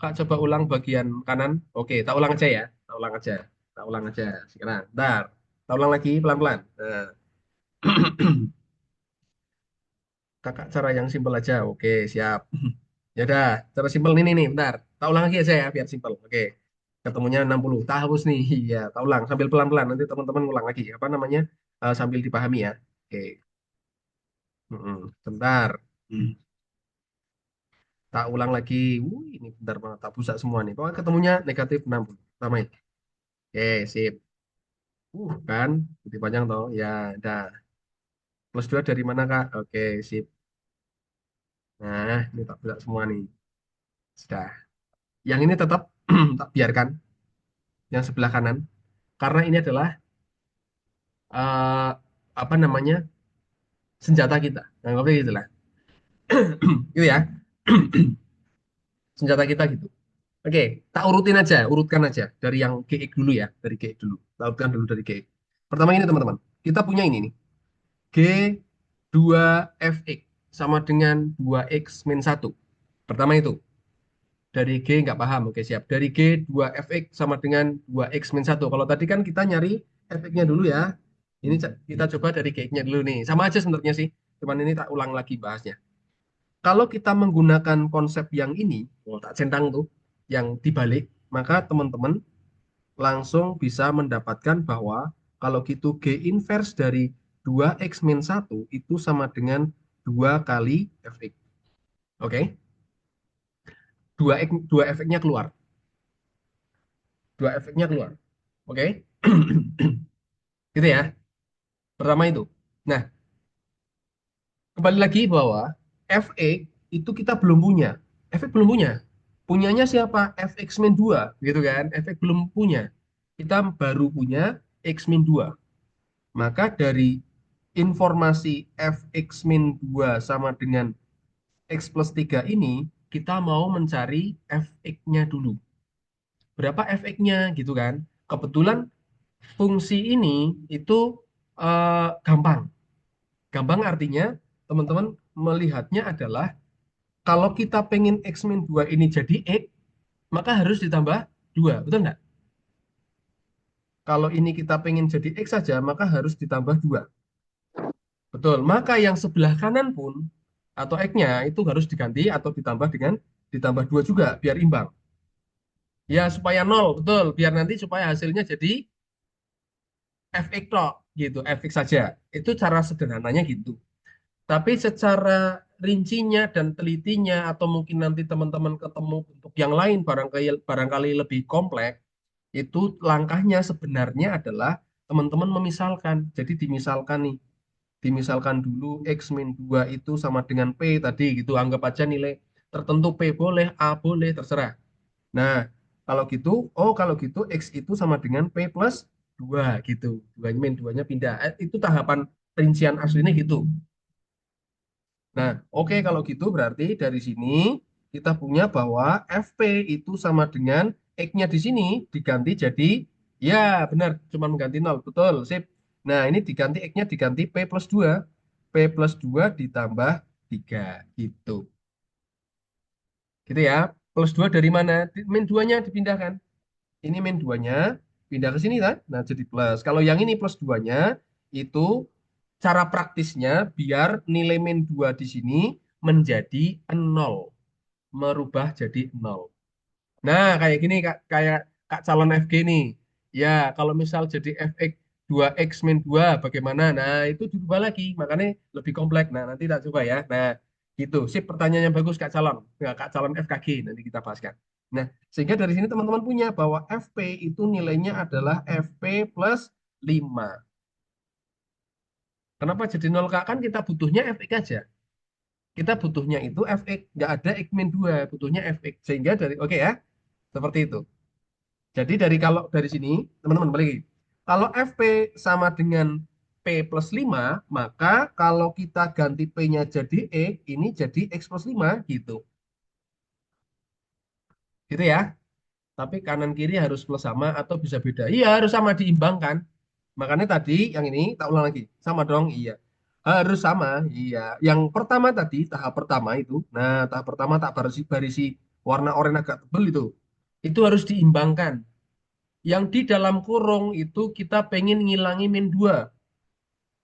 Kak coba ulang bagian kanan. Oke, tak ulang aja ya. Tak ulang aja. Tak ulang aja. Sekarang. Bentar. Tak ulang lagi pelan-pelan. Nah. Kakak cara yang simpel aja. Oke, siap. Ya udah, cara simpel nih, bentar. Tak ulang lagi aja ya, biar simpel. Oke. Ketemunya 60. Tak hapus nih. Iya, tak ulang sambil pelan-pelan. Nanti teman-teman ulang lagi. Apa namanya? Sambil dipahami ya. Oke. Bentar. Hmm. Tak ulang lagi. Ini bentar banget. Tak busak semua nih. Pokoknya ketemunya negatif 60. Sama ini. Oke, sip. Kan. Lebih panjang toh. Ya, udah. Plus 2 dari mana, Kak? Oke, sip. Nah, ini tak busak semua nih. Sudah. Yang ini tetap tak biarkan. Yang sebelah kanan. Karena ini adalah apa namanya? Senjata kita. Anggapnya gitu lah. Gitu ya. Senjata kita gitu. Oke, tak urutin aja, urutkan aja dari yang GX dulu ya, dari GX dulu. Tak urutkan dulu dari GX. Pertama ini teman-teman, kita punya ini nih. G2FX sama dengan 2X min 1. Pertama itu. Dari G nggak paham, oke siap. Dari G2FX sama dengan 2X min 1. Kalau tadi kan kita nyari efeknya dulu ya. Ini kita coba dari GX-nya dulu nih. Sama aja sebenarnya sih. Cuman ini tak ulang lagi bahasnya. Kalau kita menggunakan konsep yang ini, oh, tak centang tuh, yang dibalik, maka teman-teman langsung bisa mendapatkan bahwa kalau gitu G inverse dari 2X min 1 itu sama dengan 2 kali Fx. Oke? 2 efeknya keluar. 2 efeknya keluar. Oke? Gitu ya. Pertama itu. Nah, kembali lagi bahwa Fx itu kita belum punya. Fx belum punya. Punyanya siapa? Fx min 2, gitu kan? Fx belum punya. Kita baru punya x min 2. Maka dari informasi Fx min 2 sama dengan X plus 3 ini, kita mau mencari Fx-nya dulu. Berapa Fx-nya gitu kan? Kebetulan fungsi ini itu gampang. Gampang artinya teman-teman melihatnya adalah kalau kita pengen X min 2 ini jadi X, maka harus ditambah 2. Betul nggak? Kalau ini kita pengen jadi X saja, maka harus ditambah 2. Betul. Maka yang sebelah kanan pun atau X-nya itu harus diganti atau ditambah dengan ditambah 2 juga biar imbang. Ya supaya 0, betul. Biar nanti supaya hasilnya jadi Fx tok gitu, Fx saja. Itu cara sederhananya gitu. Tapi secara rincinya dan telitinya atau mungkin nanti teman-teman ketemu bentuk yang lain barangkali lebih kompleks, itu langkahnya sebenarnya adalah teman-teman memisalkan. Jadi dimisalkan nih. Dimisalkan dulu X min 2 itu sama dengan P tadi gitu. Anggap aja nilai tertentu P boleh, A boleh, terserah. Nah, kalau gitu X itu sama dengan P plus 2 gitu. 2 min 2-nya pindah. Itu tahapan rincian aslinya gitu. Nah, oke kalau gitu berarti dari sini kita punya bahwa FP itu sama dengan X-nya di sini diganti jadi, ya benar, cuma mengganti 0. Betul, sip. Nah, ini diganti X-nya diganti P plus 2. P plus 2 ditambah 3 gitu. Gitu ya. Plus 2 dari mana? Min 2-nya dipindahkan. Ini min 2-nya pindah ke sini kan? Nah, jadi plus. Kalau yang ini plus 2-nya itu cara praktisnya biar nilai min 2 di sini menjadi 0. Merubah jadi 0. Nah, kayak gini Kak, kayak Kak calon FG nih. Ya, kalau misal jadi fx 2x min 2 bagaimana? Nah, itu dirubah lagi, makanya lebih kompleks. Nah, nanti tak coba ya. Nah, gitu. Sip, pertanyaan yang bagus Kak calon. Nah, Kak calon FKG nanti kita bahaskan. Nah, sehingga dari sini teman-teman punya bahwa FP itu nilainya adalah FP plus 5. Kenapa jadi 0 Kak? Kan kita butuhnya fx aja. Kita butuhnya itu fx, nggak ada x min 2, butuhnya fx. Sehingga dari, oke ya, seperti itu. Jadi kalau dari sini, teman-teman balik lagi. Kalau FP sama dengan P plus 5, maka kalau kita ganti P-nya jadi X, ini jadi X plus 5 gitu. Gitu ya. Tapi kanan kiri harus plus sama atau bisa beda. Iya, harus sama diimbangkan. Makanya tadi yang ini tak ulang lagi. Sama dong, iya. Harus sama, iya. Yang pertama tadi, tahap pertama itu. Nah, tahap pertama tak barisi warna oranye agak tebel itu. Itu harus diimbangkan. Yang di dalam kurung itu kita pengen ngilangi min 2.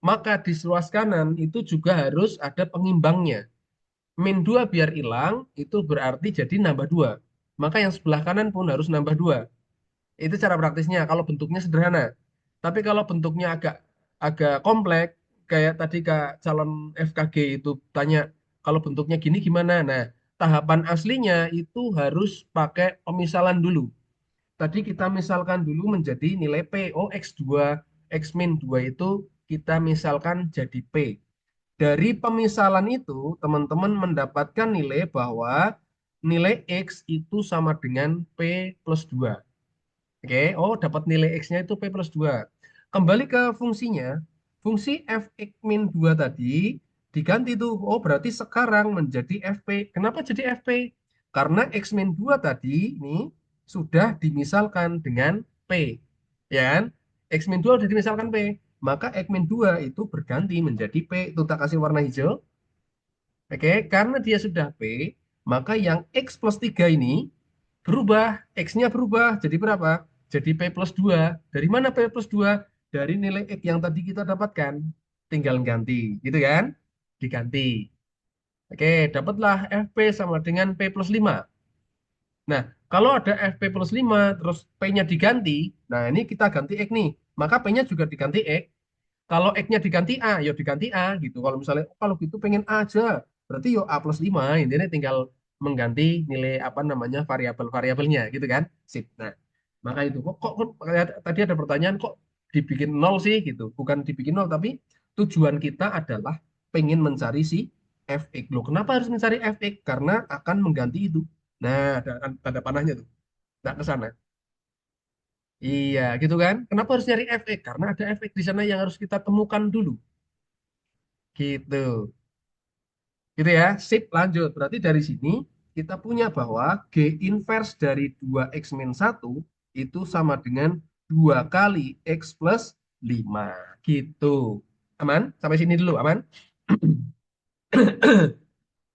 Maka di seluas kanan itu juga harus ada pengimbangnya. Min 2 biar hilang, itu berarti jadi nambah 2. Maka yang sebelah kanan pun harus nambah 2. Itu cara praktisnya kalau bentuknya sederhana. Tapi kalau bentuknya agak agak kompleks, kayak tadi Kak calon FKG itu tanya, kalau bentuknya gini gimana? Nah, tahapan aslinya itu harus pakai pemisalan dulu. Tadi kita misalkan dulu menjadi nilai P. Oh, X2, X min 2 itu kita misalkan jadi P. Dari pemisalan itu, teman-teman mendapatkan nilai bahwa nilai X itu sama dengan P plus 2. Oke, oh dapat nilai X-nya itu P plus 2. Kembali ke fungsinya, fungsi fx min 2 tadi diganti tuh. Oh berarti sekarang menjadi fp. Kenapa jadi fp? Karena X min 2 tadi ini sudah dimisalkan dengan P. Ya kan? X min 2 sudah dimisalkan P. Maka X min 2 itu berganti menjadi P. Itu tak kasih warna hijau. Oke, karena dia sudah P, maka yang X plus 3 ini berubah, X-nya berubah jadi berapa? Jadi P plus 2. Dari mana P plus 2? Dari nilai X yang tadi kita dapatkan. Tinggal ganti, gitu kan? Diganti. Oke, dapatlah FP sama dengan P plus 5. Nah, kalau ada FP plus 5, terus P-nya diganti, nah ini kita ganti X nih. Maka P-nya juga diganti X. Kalau X-nya diganti A, ya diganti A gitu. Kalau misalnya, oh, kalau gitu pengen A aja, berarti yo A plus 5. Intinya tinggal mengganti nilai apa namanya variabel-variabelnya gitu kan. Sip. Nah, maka itu kok tadi ada pertanyaan kok dibikin nol sih gitu. Bukan dibikin nol, tapi tujuan kita adalah pengen mencari si fx. Loh, kenapa harus mencari fx? Karena akan mengganti itu. Nah, ada tanda panahnya tuh. Nah, ke sana. Iya, gitu kan? Kenapa harus nyari fx? Karena ada fx di sana yang harus kita temukan dulu. Gitu. Gitu ya. Sip, lanjut. Berarti dari sini kita punya bahwa G inverse dari 2X min 1 itu sama dengan 2 kali X plus 5. Gitu. Aman? Sampai sini dulu, aman?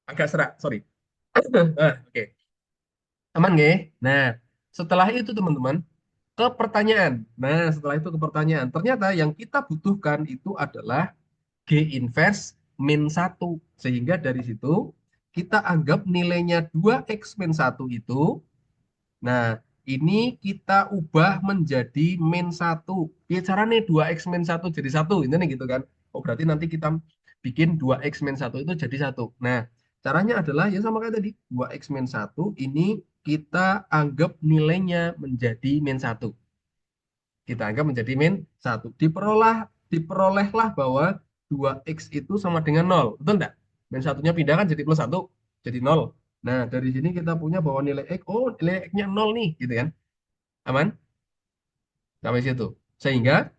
Agak serak, sorry. Oke. Aman nggih? Nah, setelah itu teman-teman, ke pertanyaan. Nah, setelah itu ke pertanyaan. Ternyata yang kita butuhkan itu adalah G inverse min 1. Sehingga dari situ kita anggap nilainya 2X min 1 itu. Nah, ini kita ubah menjadi min 1. Ya caranya 2X min 1 jadi 1. Ini gitu kan. Oh, berarti nanti kita bikin 2X min 1 itu jadi 1. Nah, caranya adalah ya sama kayak tadi. 2X min 1 ini kita anggap nilainya menjadi min 1. Kita anggap menjadi min 1. Diperolehlah bahwa 2x itu sama dengan 0. Betul enggak? Min satunya pindah kan jadi plus 1, jadi 0. Nah, dari sini kita punya bahwa nilai x, oh nilai x-nya 0 nih, gitu kan. Aman? Sampai situ. Sehingga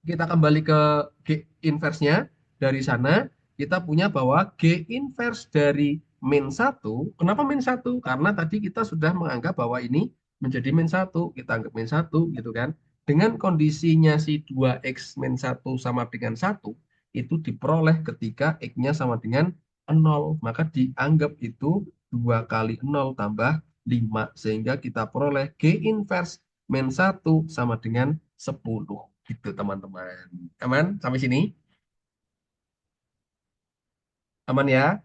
kita kembali ke G inverse-nya. Dari sana kita punya bahwa G inverse dari min 1. Kenapa min 1? Karena tadi kita sudah menganggap bahwa ini menjadi min 1. Kita anggap min 1 gitu kan. Dengan kondisinya si 2X min 1 sama dengan 1, itu diperoleh ketika X-nya sama dengan 0. Maka dianggap itu 2 kali 0 tambah 5. Sehingga kita peroleh G inverse min 1 sama dengan 10. Gitu teman-teman. Aman sampai sini? Aman ya?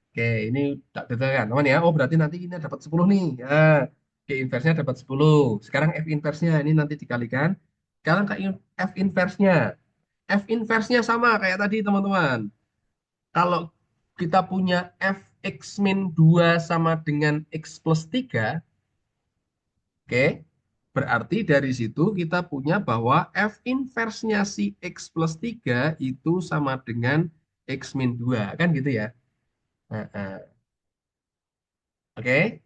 Oke, ini tak detail kan. Aman ya? Oh, berarti nanti ini dapat 10 nih. Ya, G inverse-nya dapat 10. Sekarang F inverse-nya ini nanti dikalikan. Sekarang ke F inverse-nya. F inverse-nya sama kayak tadi teman-teman. Kalau kita punya Fx min 2 sama dengan X plus 3, oke, berarti dari situ kita punya bahwa F inverse-nya si X plus 3 itu sama dengan X min 2. Kan gitu ya? Nah, oke,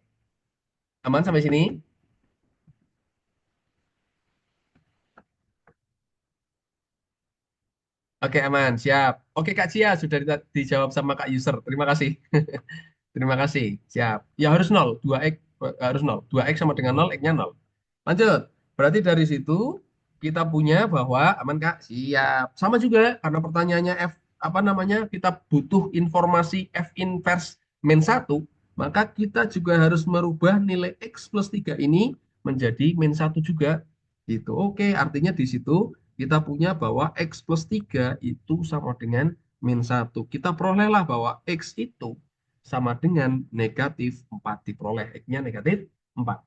aman sampai sini? Oke, aman, siap. Oke, Kak Cia, sudah dijawab sama Kak User. Terima kasih. Terima kasih, siap. Ya harus 0, 2X. harus 0. 2x sama dengan 0, x-nya 0. Lanjut. Berarti dari situ kita punya bahwa aman Kak? Siap. Sama juga karena pertanyaannya F apa namanya? Kita butuh informasi F inverse min 1, maka kita juga harus merubah nilai x plus 3 ini menjadi min 1 juga. Gitu. Oke, artinya di situ kita punya bahwa x plus 3 itu sama dengan min 1. Kita perolehlah bahwa x itu sama dengan negatif 4. Diperoleh x-nya negatif 4.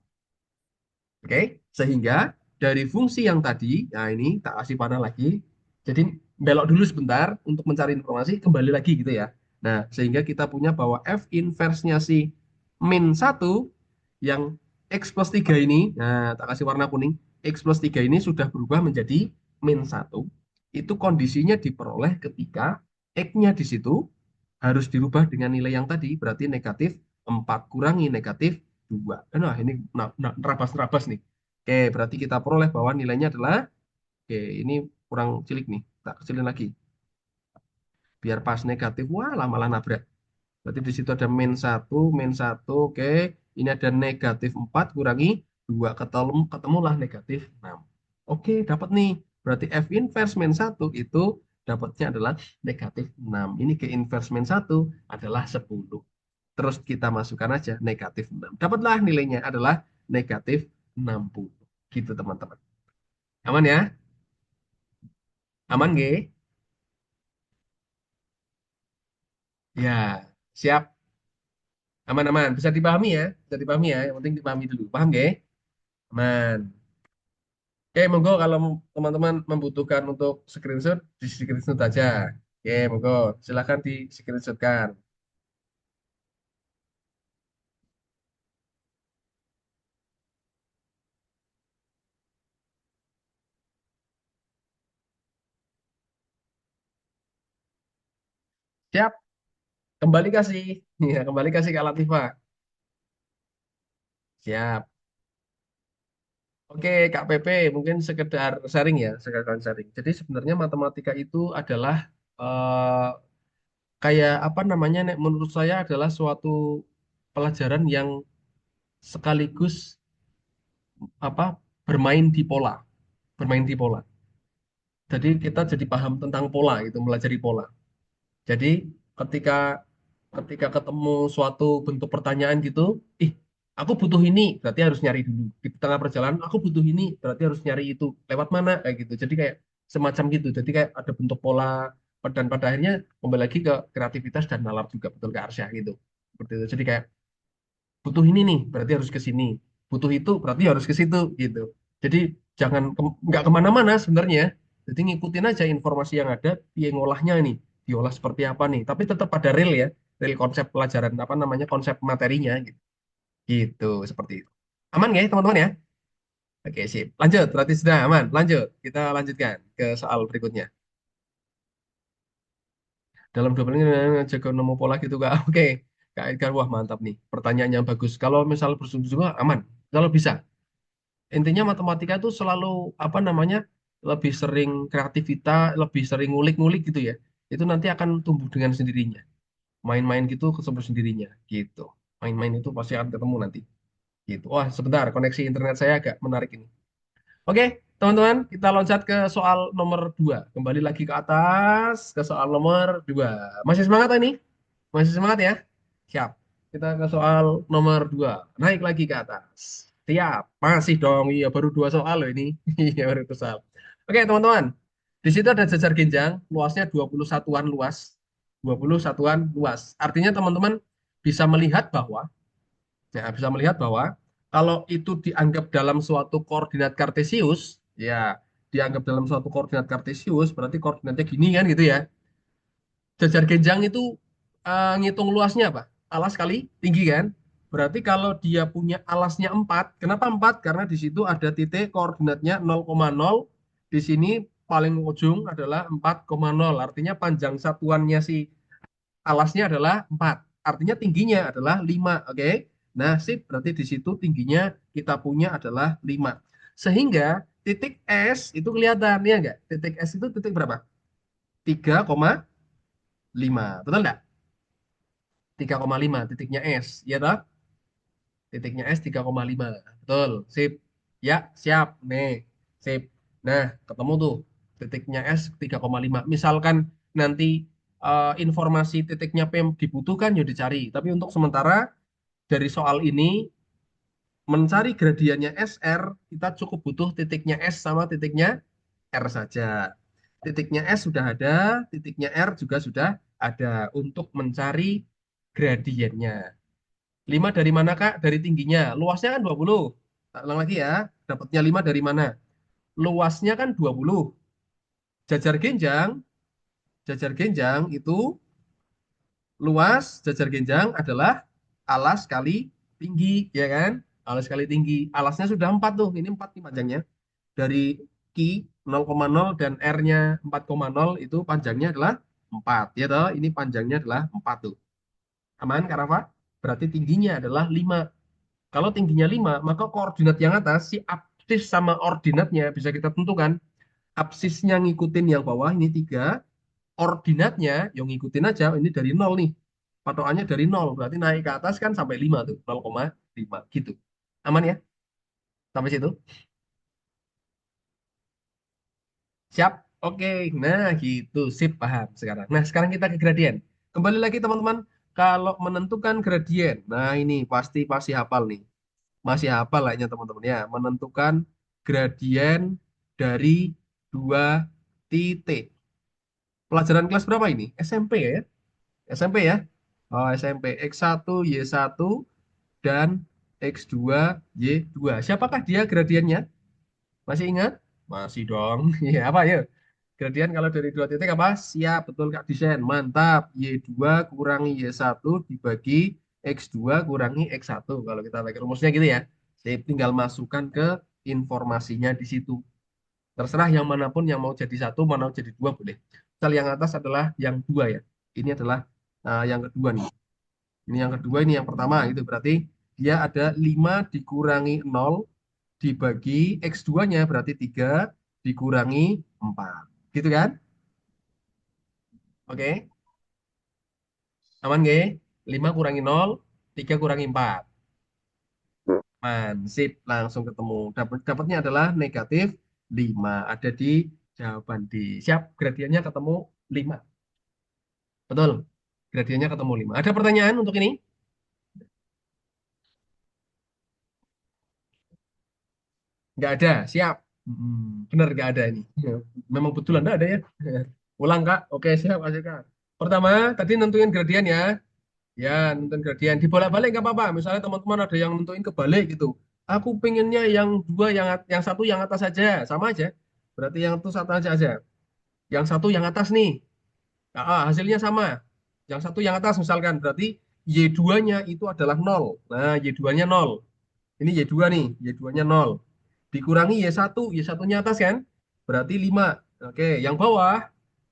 Oke, sehingga dari fungsi yang tadi, nah ini tak kasih panah lagi. Jadi belok dulu sebentar untuk mencari informasi, kembali lagi gitu ya. Nah, sehingga kita punya bahwa f inverse-nya si min 1 yang x plus 3 ini, nah tak kasih warna kuning, x plus 3 ini sudah berubah menjadi min 1. Itu kondisinya diperoleh ketika x-nya di situ harus dirubah dengan nilai yang tadi, berarti negatif 4 kurangi negatif 2. Nah, ini nerabas-nerabas nih. Oke, berarti kita peroleh bahwa nilainya adalah, oke, ini kurang cilik nih. Tak kecilin lagi. Biar pas negatif, wah malah nabrak. Berarti di situ ada min 1, oke. Ini ada negatif 4 kurangi 2, ketemulah negatif 6. Oke, dapat nih. Berarti F inverse min 1 itu dapatnya adalah negatif 6. Ini ke inverse min 1 adalah 10. Terus kita masukkan aja negatif 6. Dapatlah nilainya adalah negatif 60. Gitu teman-teman. Aman ya? Aman G? Ya, siap. Aman-aman. Bisa dipahami ya? Bisa dipahami ya? Yang penting dipahami dulu. Paham G? Aman. Oke, monggo kalau teman-teman membutuhkan untuk screenshot, di screenshot aja. Oke, monggo. Silakan di screenshotkan. Siap. Kembali kasih. Ya, kembali kasih Kak Latifah. Siap. Oke, Kak PP, mungkin sekedar sharing ya, sekedar sharing. Jadi sebenarnya matematika itu adalah kayak apa namanya, Nek, menurut saya adalah suatu pelajaran yang sekaligus apa bermain di pola, bermain di pola. Jadi kita jadi paham tentang pola gitu, melajari pola. Jadi ketika ketika ketemu suatu bentuk pertanyaan gitu, ih, aku butuh ini, berarti harus nyari dulu. Di tengah perjalanan, aku butuh ini, berarti harus nyari itu. Lewat mana? Kayak gitu. Jadi kayak semacam gitu. Jadi kayak ada bentuk pola, dan pada akhirnya kembali lagi ke kreativitas dan nalar juga, betul ke Arsya gitu. Seperti itu. Jadi kayak butuh ini nih, berarti harus ke sini. Butuh itu, berarti harus ke situ gitu. Jadi jangan nggak kemana-mana sebenarnya. Jadi ngikutin aja informasi yang ada, dia ngolahnya nih, diolah seperti apa nih. Tapi tetap ada real ya, real konsep pelajaran apa namanya konsep materinya gitu. Gitu seperti itu. Aman ya teman-teman ya? Oke sip. Lanjut, berarti sudah aman. Lanjut, kita lanjutkan ke soal berikutnya. Dalam 2 menit jago nemu pola gitu Kak. Oke. Kak Edgar, wah mantap nih. Pertanyaan yang bagus. Kalau misal bersungguh-sungguh aman. Kalau bisa. Intinya matematika itu selalu apa namanya? Lebih sering kreativitas, lebih sering ngulik-ngulik gitu ya. Itu nanti akan tumbuh dengan sendirinya. Main-main gitu ketemu sendirinya gitu. Main-main itu pasti akan ketemu nanti. Gitu. Wah, sebentar, koneksi internet saya agak menarik ini. Oke, teman-teman, kita loncat ke soal nomor 2. Kembali lagi ke atas, ke soal nomor 2. Masih semangat ini? Masih semangat ya? Siap. Kita ke soal nomor 2. Naik lagi ke atas. Siap. Masih dong. Iya, baru 2 soal loh ini. Iya, baru 2 soal. Oke, teman-teman. Di situ ada jajar genjang, luasnya 20 satuan luas. 20 satuan luas. Artinya teman-teman bisa melihat bahwa, ya, bisa melihat bahwa kalau itu dianggap dalam suatu koordinat kartesius, ya, dianggap dalam suatu koordinat kartesius, berarti koordinatnya gini kan gitu ya. Jajar genjang itu ngitung luasnya apa? Alas kali tinggi kan? Berarti kalau dia punya alasnya 4, kenapa 4? Karena di situ ada titik koordinatnya 0,0, di sini paling ujung adalah 4,0. Artinya panjang satuannya si alasnya adalah 4. Artinya tingginya adalah 5, oke? Nah, sip, berarti di situ tingginya kita punya adalah 5. Sehingga titik S itu kelihatan, ya enggak? Titik S itu titik berapa? 3,5. Betul enggak? 3,5 titiknya S, ya toh? Titiknya S 3,5. Betul, sip. Ya, siap. Nih, sip. Nah, ketemu tuh titiknya S 3,5. Misalkan nanti informasi titiknya P dibutuhkan, ya dicari. Tapi untuk sementara dari soal ini mencari gradiennya SR, kita cukup butuh titiknya S sama titiknya R saja. Titiknya S sudah ada, titiknya R juga sudah ada untuk mencari gradiennya. 5 dari mana, Kak? Dari tingginya. Luasnya kan 20. Tak ulang lagi ya. Dapatnya 5 dari mana? Luasnya kan 20. Jajar genjang, jajar genjang itu luas, jajar genjang adalah alas kali tinggi, ya kan? Alas kali tinggi. Alasnya sudah 4 tuh. Ini 4 nih panjangnya. Dari Ki 0,0 dan R-nya 4,0 itu panjangnya adalah 4. Ya toh? Ini panjangnya adalah 4 tuh. Aman, Kak Rafa? Berarti tingginya adalah 5. Kalau tingginya 5, maka koordinat yang atas, si absis sama ordinatnya bisa kita tentukan. Absisnya ngikutin yang bawah, ini 3. Ordinatnya, yang ngikutin aja, ini dari 0 nih. Patokannya dari 0, berarti naik ke atas kan sampai 5 tuh, 0,5 gitu. Aman ya? Sampai situ? Siap? Oke, nah gitu, sip, paham sekarang. Nah, sekarang kita ke gradien. Kembali lagi teman-teman, kalau menentukan gradien, nah ini pasti pasti hafal nih. Masih hafal kayaknya teman-teman ya, menentukan gradien dari dua titik. Pelajaran kelas berapa ini? SMP ya? SMP ya? Oh, SMP. X1, Y1, dan X2, Y2. Siapakah dia gradiennya? Masih ingat? Masih dong. Ya, apa ya? Gradien kalau dari dua titik apa? Siap, betul Kak Disen. Mantap. Y2 kurangi Y1 dibagi X2 kurangi X1. Kalau kita pakai rumusnya gitu ya. Jadi tinggal masukkan ke informasinya di situ. Terserah yang manapun yang mau jadi satu, mau jadi dua boleh. Misal yang atas adalah yang dua ya. Ini adalah yang kedua nih. Ini yang kedua, ini yang pertama gitu. Berarti dia ada 5 dikurangi 0 dibagi X2-nya berarti 3 dikurangi 4. Gitu kan? Oke. Aman nggak? 5 kurangi 0, 3 kurangi 4. Sip, langsung ketemu. Dapatnya adalah negatif 5. Ada di jawaban D. Siap, gradiennya ketemu 5. Betul. Gradiennya ketemu 5. Ada pertanyaan untuk ini? Nggak ada. Siap. Benar nggak ada ini. Memang betulan nggak ada ya. Ulang Kak. Oke, siap aja Kak. Pertama, tadi nentuin gradien ya. Ya, nentuin gradien. Dibolak-balik nggak apa-apa. Misalnya teman-teman ada yang nentuin kebalik gitu. Aku pengennya yang dua, yang satu yang atas saja. Sama aja. Berarti yang itu satu aja. Yang satu yang atas nih. Hasilnya sama. Yang satu yang atas misalkan. Berarti Y2-nya itu adalah 0. Nah, Y2-nya 0. Ini Y2 nih. Y2-nya 0. Dikurangi Y1. Y1-nya atas kan? Berarti 5. Oke, yang bawah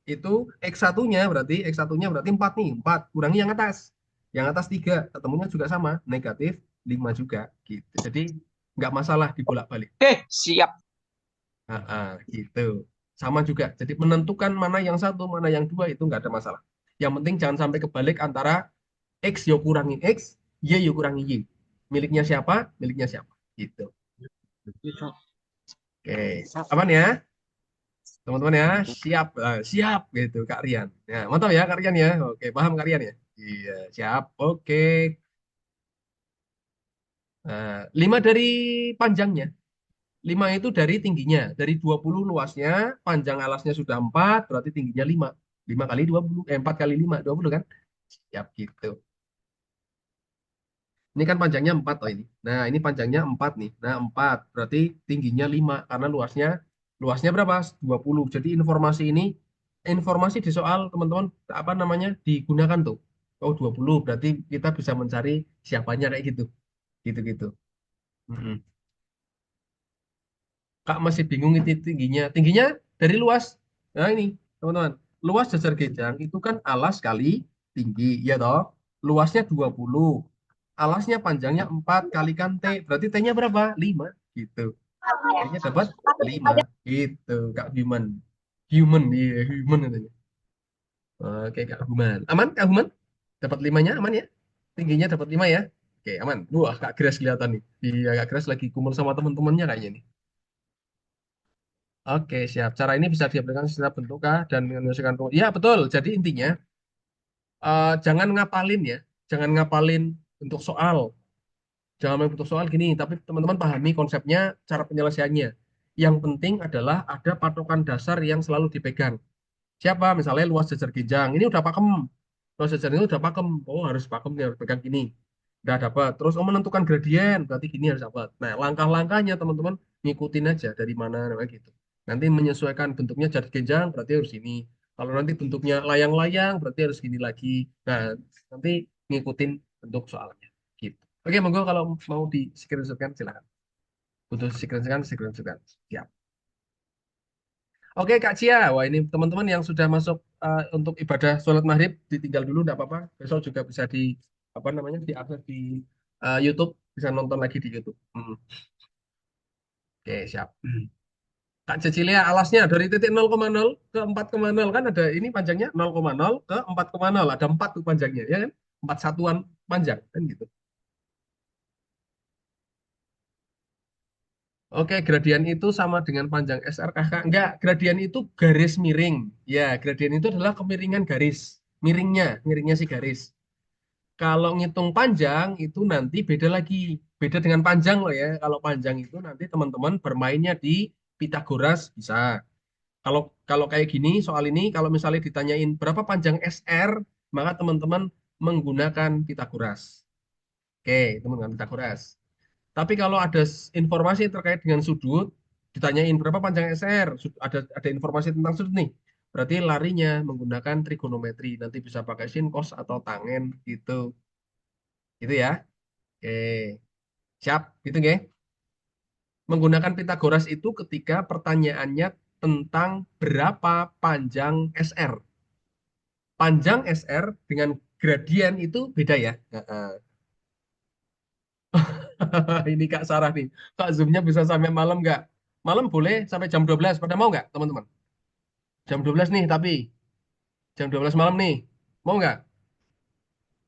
itu X1-nya berarti 4 nih. 4 kurangi yang atas. Yang atas 3, ketemunya juga sama, negatif 5 juga gitu. Jadi nggak masalah dibolak-balik. Siap. Gitu. Sama juga. Jadi menentukan mana yang satu, mana yang dua itu nggak ada masalah. Yang penting jangan sampai kebalik antara X yo kurangi X, Y yo kurangi Y. Miliknya siapa? Miliknya siapa. Gitu. Oke, aman ya? Teman-teman ya, siap, siap gitu Kak Rian. Ya, mantap ya Kak Rian ya. Oke, paham Kak Rian ya? Iya, siap. Oke. 5 dari panjangnya. 5 itu dari tingginya. Dari 20 luasnya, panjang alasnya sudah 4, berarti tingginya 5. 5 kali 20, 4 kali 5, 20 kan? Siap gitu. Ini kan panjangnya 4 oh ini. Nah, ini panjangnya 4 nih. Nah, 4 berarti tingginya 5 karena luasnya berapa? 20. Jadi informasi di soal teman-teman apa namanya? Digunakan tuh. Oh, 20 berarti kita bisa mencari siapanya kayak gitu. Gitu-gitu. Mm-mm. Kak masih bingung itu tingginya. Tingginya dari luas. Nah, ini, teman-teman. Luas jajar genjang itu kan alas kali tinggi, ya toh? Luasnya 20. Alasnya panjangnya 4 kalikan T. Berarti T-nya berapa? 5 gitu. T-nya dapat 5 gitu, Kak Human. Human, iya, human katanya. Oke, Kak Human. Aman, Kak Human? Dapat 5-nya aman ya? Tingginya dapat 5 ya? Oke, Oke, aman. Wah, Kak Grace kelihatan nih. Iya, Kak Grace lagi kumpul sama teman-temannya kayaknya nih. Oke, siap. Cara ini bisa diaplikasikan setiap bentuk Kak dan menyelesaikan. Iya, betul. Jadi intinya, jangan ngapalin ya. Jangan ngapalin bentuk soal. Jangan main bentuk soal gini, tapi teman-teman pahami konsepnya, cara penyelesaiannya. Yang penting adalah ada patokan dasar yang selalu dipegang. Siapa? Misalnya luas jajar ginjang. Ini udah pakem. Luas jajar ini udah pakem. Oh, harus pakem nih, harus pegang gini. Udah dapat. Terus menentukan gradien, berarti gini harus dapat. Nah, langkah-langkahnya teman-teman ngikutin aja dari mana namanya gitu. Nanti menyesuaikan bentuknya jajar ginjang, berarti harus ini. Kalau nanti bentuknya layang-layang, berarti harus gini lagi. Nah, nanti ngikutin bentuk soalnya. Gitu. Oke, monggo kalau mau di screenshotkan silakan. Butuh screenshotkan, screenshotkan. Siap. Oke Kak Cia, wah ini teman-teman yang sudah masuk untuk ibadah sholat maghrib ditinggal dulu enggak apa-apa. Besok juga bisa di apa namanya diakses di YouTube, bisa nonton lagi di YouTube. Oke siap. Kak Cecilia, alasnya dari titik 0,0 ke 4,0 kan ada ini panjangnya 0,0 ke 4,0 ada 4 tuh panjangnya ya kan? 4 satuan panjang kan gitu. Oke, gradien itu sama dengan panjang SRKK. Enggak, gradien itu garis miring. Ya, gradien itu adalah kemiringan garis. Miringnya si garis. Kalau ngitung panjang itu nanti beda lagi. Beda dengan panjang loh ya. Kalau panjang itu nanti teman-teman bermainnya di Pitagoras bisa. Kalau kalau kayak gini soal ini kalau misalnya ditanyain berapa panjang SR, maka teman-teman menggunakan Pitagoras. Oke, itu menggunakan Pitagoras. Tapi kalau ada informasi terkait dengan sudut, ditanyain berapa panjang SR, ada informasi tentang sudut nih. Berarti larinya menggunakan trigonometri. Nanti bisa pakai sin, cos, atau tangen gitu. Gitu ya. Oke. Siap, gitu nggih. Menggunakan Pitagoras itu ketika pertanyaannya tentang berapa panjang SR. Panjang SR dengan gradien itu beda ya. Heeh. Ini Kak Sarah nih. Kak Zoom-nya bisa sampai malam nggak? Malam boleh sampai jam 12. Pada mau nggak, teman-teman? Jam 12 nih, tapi jam 12 malam nih. Mau nggak?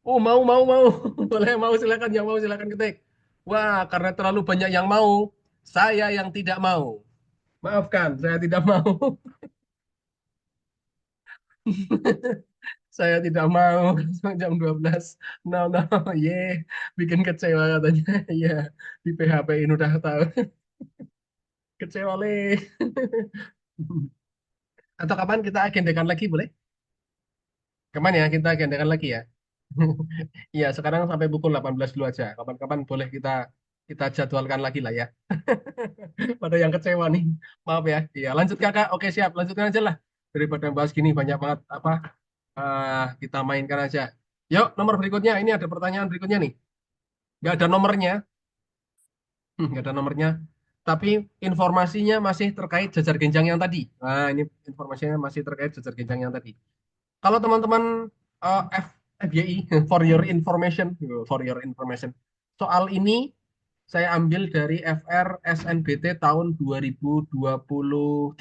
Oh, mau. Boleh, mau silakan. Yang mau silakan ketik. Wah, karena terlalu banyak yang mau, saya yang tidak mau. Maafkan, saya tidak mau. Saya tidak mau jam 12. No, no, bikin kecewa katanya. Iya, di PHP-in udah tahu. Kecewa, Le. Atau kapan kita agendakan lagi, boleh? Kapan ya kita agendakan lagi ya? Iya, sekarang sampai pukul 18 dulu aja. Kapan-kapan boleh kita kita jadwalkan lagi lah ya. Pada yang kecewa nih. Maaf ya. Iya, lanjut Kakak. Oke, siap. Lanjutkan aja lah. Daripada bahas gini banyak banget apa kita mainkan aja. Yuk, nomor berikutnya. Ini ada pertanyaan berikutnya nih. Nggak ada nomornya. Nggak ada nomornya. Tapi informasinya masih terkait jajar genjang yang tadi. Nah, ini informasinya masih terkait jajar genjang yang tadi. Kalau teman-teman FYI, for your information. Soal ini saya ambil dari FR SNBT tahun 2023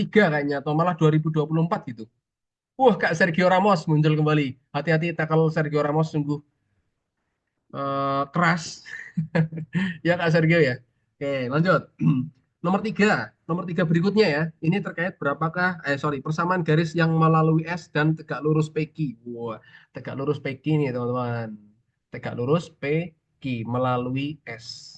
kayaknya, atau malah 2024 gitu. Wah, Kak Sergio Ramos muncul kembali. Hati-hati tackle Sergio Ramos sungguh keras. Ya Kak Sergio ya. Oke, lanjut. Nomor tiga berikutnya ya. Ini terkait persamaan garis yang melalui S dan tegak lurus PQ. Wah, tegak lurus PQ nih teman-teman. Tegak lurus PQ melalui S.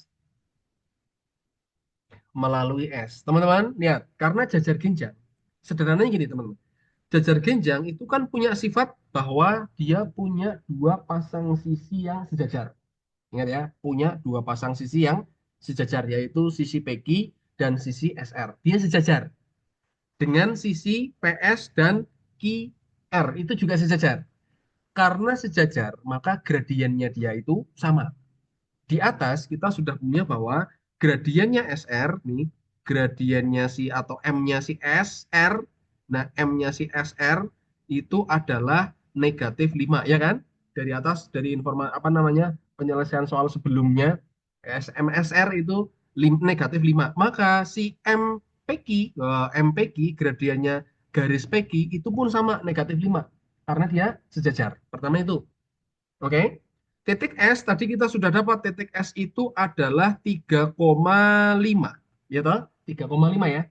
Melalui S. Teman-teman, lihat. Karena jajar genjang. Sederhananya gini teman-teman. Jajar genjang itu kan punya sifat bahwa dia punya dua pasang sisi yang sejajar. Ingat ya, punya dua pasang sisi yang sejajar, yaitu sisi PQ dan sisi SR. Dia sejajar dengan sisi PS dan QR, itu juga sejajar. Karena sejajar, maka gradiennya dia itu sama. Di atas kita sudah punya bahwa gradiennya SR nih, gradiennya si atau M-nya si SR, nah M-nya si SR itu adalah negatif 5 ya kan? Dari atas dari informasi apa namanya penyelesaian soal sebelumnya SMSR itu negatif 5. Maka si MPQ gradiennya garis PQ itu pun sama negatif 5 karena dia sejajar. Pertama itu. Oke. Titik S tadi kita sudah dapat titik S itu adalah 3,5. Ya toh? 3,5 ya.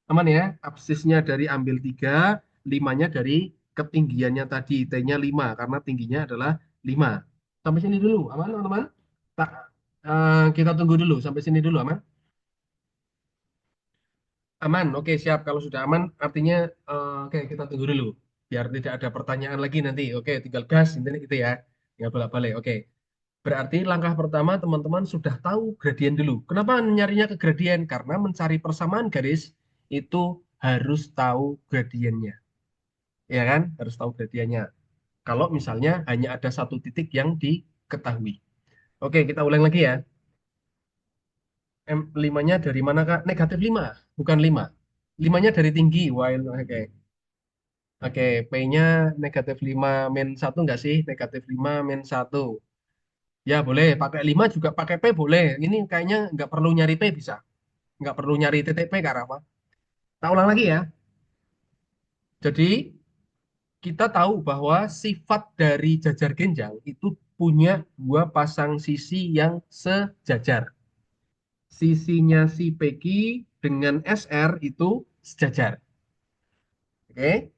Aman ya? Absisnya dari ambil 3, 5-nya dari ketinggiannya tadi. T-nya 5 karena tingginya adalah 5. Sampai sini dulu. Aman teman-teman? Tak, kita tunggu dulu. Sampai sini dulu. Aman? Aman. Oke, siap. Kalau sudah aman artinya oke, kita tunggu dulu. Biar tidak ada pertanyaan lagi nanti. Oke, tinggal gas. Intinya gitu ya. Tinggal bolak-balik. Oke. Berarti langkah pertama teman-teman sudah tahu gradien dulu. Kenapa nyarinya ke gradien? Karena mencari persamaan garis itu harus tahu gradiennya. Ya kan? Harus tahu gradiennya. Kalau misalnya hanya ada satu titik yang diketahui. Oke, kita ulang lagi ya. M5-nya dari mana, Kak? Negatif 5, bukan 5. 5-nya dari tinggi. While, oke. Oke, P-nya negatif 5 min 1 enggak sih? Negatif 5 min 1. Ya boleh, pakai 5 juga pakai P boleh. Ini kayaknya nggak perlu nyari P bisa. Nggak perlu nyari titik P karena apa? Kita ulang lagi ya. Jadi kita tahu bahwa sifat dari jajar genjang itu punya dua pasang sisi yang sejajar. Sisinya si PQ dengan SR itu sejajar. Oke.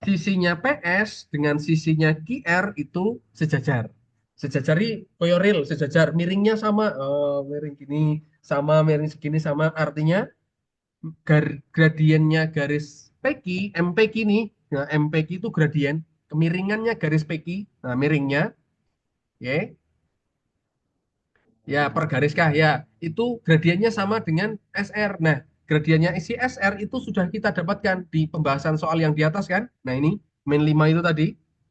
Sisinya PS dengan sisinya QR itu sejajar. Sejajar ini koyo real, sejajar. Miringnya sama, miring gini, sama miring segini sama. Artinya gradiennya garis PQ, MPQ nih. Nah, MPQ itu gradien, kemiringannya garis PQ. Nah, miringnya, ya, ya per garis kah? Ya, itu gradiennya sama dengan SR. Nah, gradiennya isi SR itu sudah kita dapatkan di pembahasan soal yang di atas kan? Nah, ini min 5 itu tadi,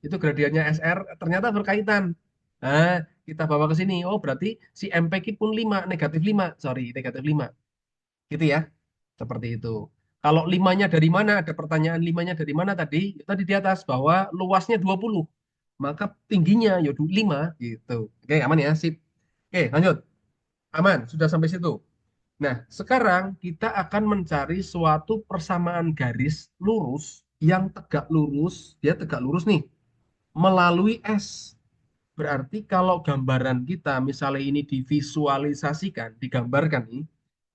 itu gradiennya SR ternyata berkaitan. Nah, kita bawa ke sini. Oh, berarti si MPQ pun 5, negatif 5. Sorry, negatif 5. Gitu ya. Seperti itu. Kalau limanya dari mana? Ada pertanyaan limanya dari mana tadi? Tadi di atas bahwa luasnya 20. Maka tingginya ya 5 gitu. Oke, aman ya? Sip. Oke, lanjut. Aman, sudah sampai situ. Nah, sekarang kita akan mencari suatu persamaan garis lurus yang tegak lurus, dia tegak lurus nih, melalui S. Berarti kalau gambaran kita misalnya ini divisualisasikan, digambarkan nih,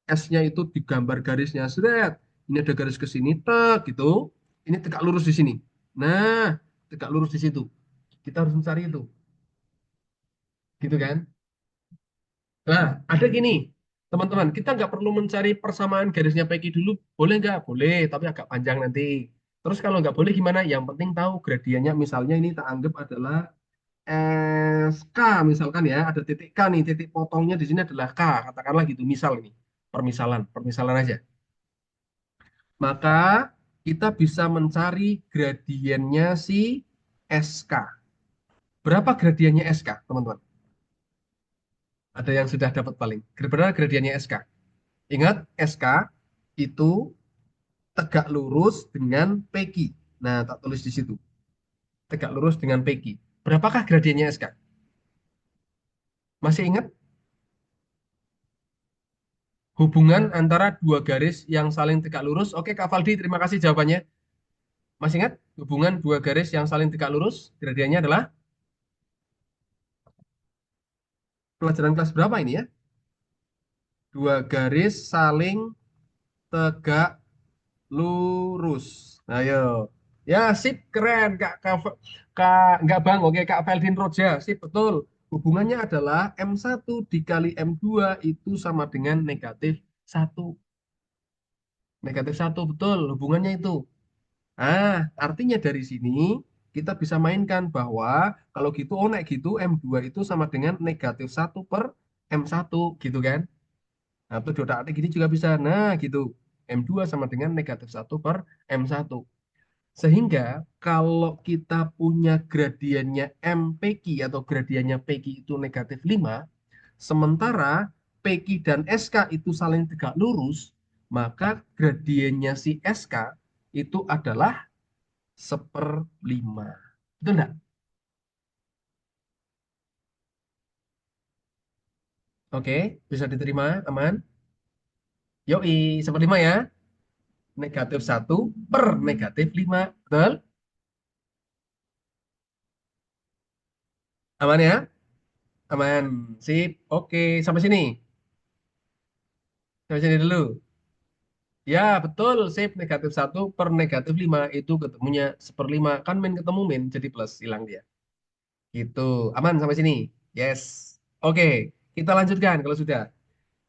S-nya itu digambar garisnya, seret. Ini ada garis ke sini, tek gitu. Ini tegak lurus di sini. Nah, tegak lurus di situ. Kita harus mencari itu. Gitu kan? Nah, ada gini, teman-teman, kita nggak perlu mencari persamaan garisnya Peggy dulu, boleh nggak? Boleh, tapi agak panjang nanti. Terus kalau nggak boleh gimana? Yang penting tahu gradiennya, misalnya ini tak anggap adalah SK, misalkan ya, ada titik K nih, titik potongnya di sini adalah K, katakanlah gitu, misal ini, permisalan aja. Maka kita bisa mencari gradiennya si SK. Berapa gradiennya SK, teman-teman? Ada yang sudah dapat paling. Berapa gradiennya SK? Ingat, SK itu tegak lurus dengan PQ. Nah, tak tulis di situ. Tegak lurus dengan PQ. Berapakah gradiennya SK? Masih ingat? Hubungan antara dua garis yang saling tegak lurus. Oke, Kak Faldi, terima kasih jawabannya. Masih ingat? Hubungan dua garis yang saling tegak lurus, gradiennya adalah pelajaran kelas berapa ini ya? Dua garis saling tegak lurus. Ayo. Ya, sip, keren. Enggak Bang, oke, Kak Veldin Roja. Sip, betul. Hubungannya adalah M1 dikali M2 itu sama dengan negatif 1. Negatif 1, betul. Hubungannya itu. Artinya dari sini kita bisa mainkan bahwa kalau gitu, oh naik gitu, M2 itu sama dengan negatif 1 per M1, gitu kan? Nah, itu diotak-atik gini juga bisa. Nah, gitu. M2 sama dengan negatif 1 per M1. Sehingga kalau kita punya gradiennya MPQ atau gradiennya PQ itu negatif 5, sementara PQ dan SK itu saling tegak lurus, maka gradiennya si SK itu adalah 1/5. Betul enggak? Oke, bisa diterima, aman? Yoi, 1/5 ya. Negatif 1 per negatif 5. Betul? Aman ya? Aman. Sip. Oke, sampai sini. Sampai sini dulu. Ya, betul. Sip. Negatif 1/-5 itu ketemunya 1/5. Kan min ketemu min, jadi plus. Hilang dia. Gitu. Aman sampai sini. Yes. Oke, kita lanjutkan kalau sudah.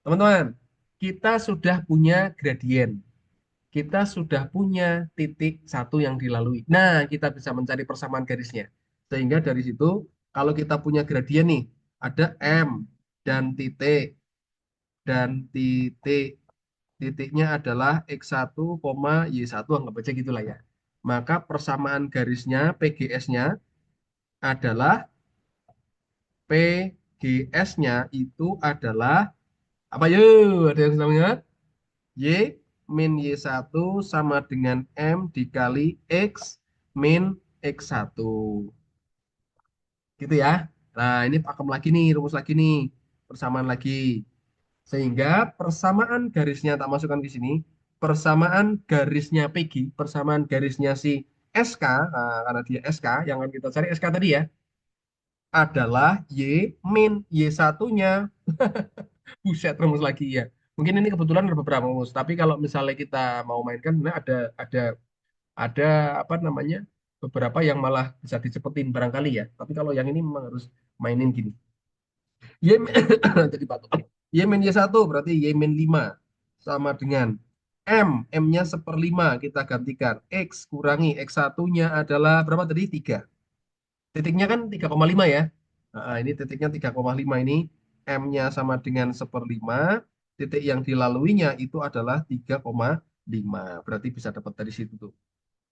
Teman-teman, kita sudah punya gradien. Kita sudah punya titik satu yang dilalui. Nah, kita bisa mencari persamaan garisnya. Sehingga dari situ, kalau kita punya gradien nih, ada M dan titik. Dan titik. Titiknya adalah X1, Y1, anggap aja gitulah ya. Maka persamaan garisnya, PGS-nya adalah PGS-nya itu adalah apa yuk? Ada yang namanya Y min Y1 sama dengan M dikali X min X1. Gitu ya. Nah, ini pakem lagi nih, rumus lagi nih. Persamaan lagi. Sehingga persamaan garisnya tak masukkan di sini. Persamaan garisnya PG, persamaan garisnya si SK, nah, karena dia SK, yang akan kita cari SK tadi ya, adalah Y min Y1-nya. Buset, rumus lagi ya. Mungkin ini kebetulan ada beberapa rumus, tapi kalau misalnya kita mau mainkan, nah ada apa namanya beberapa yang malah bisa dicepetin barangkali ya. Tapi kalau yang ini memang harus mainin gini. Y jadi batuk. Y min Y1 berarti Y min 5 sama dengan M. M-nya 1/5 kita gantikan. X kurangi X1-nya adalah berapa tadi? 3. Titiknya kan 3,5 ya. Nah, ini titiknya 3,5 ini. M-nya sama dengan 1/5. Titik yang dilaluinya itu adalah 3,5. Berarti bisa dapat dari situ tuh.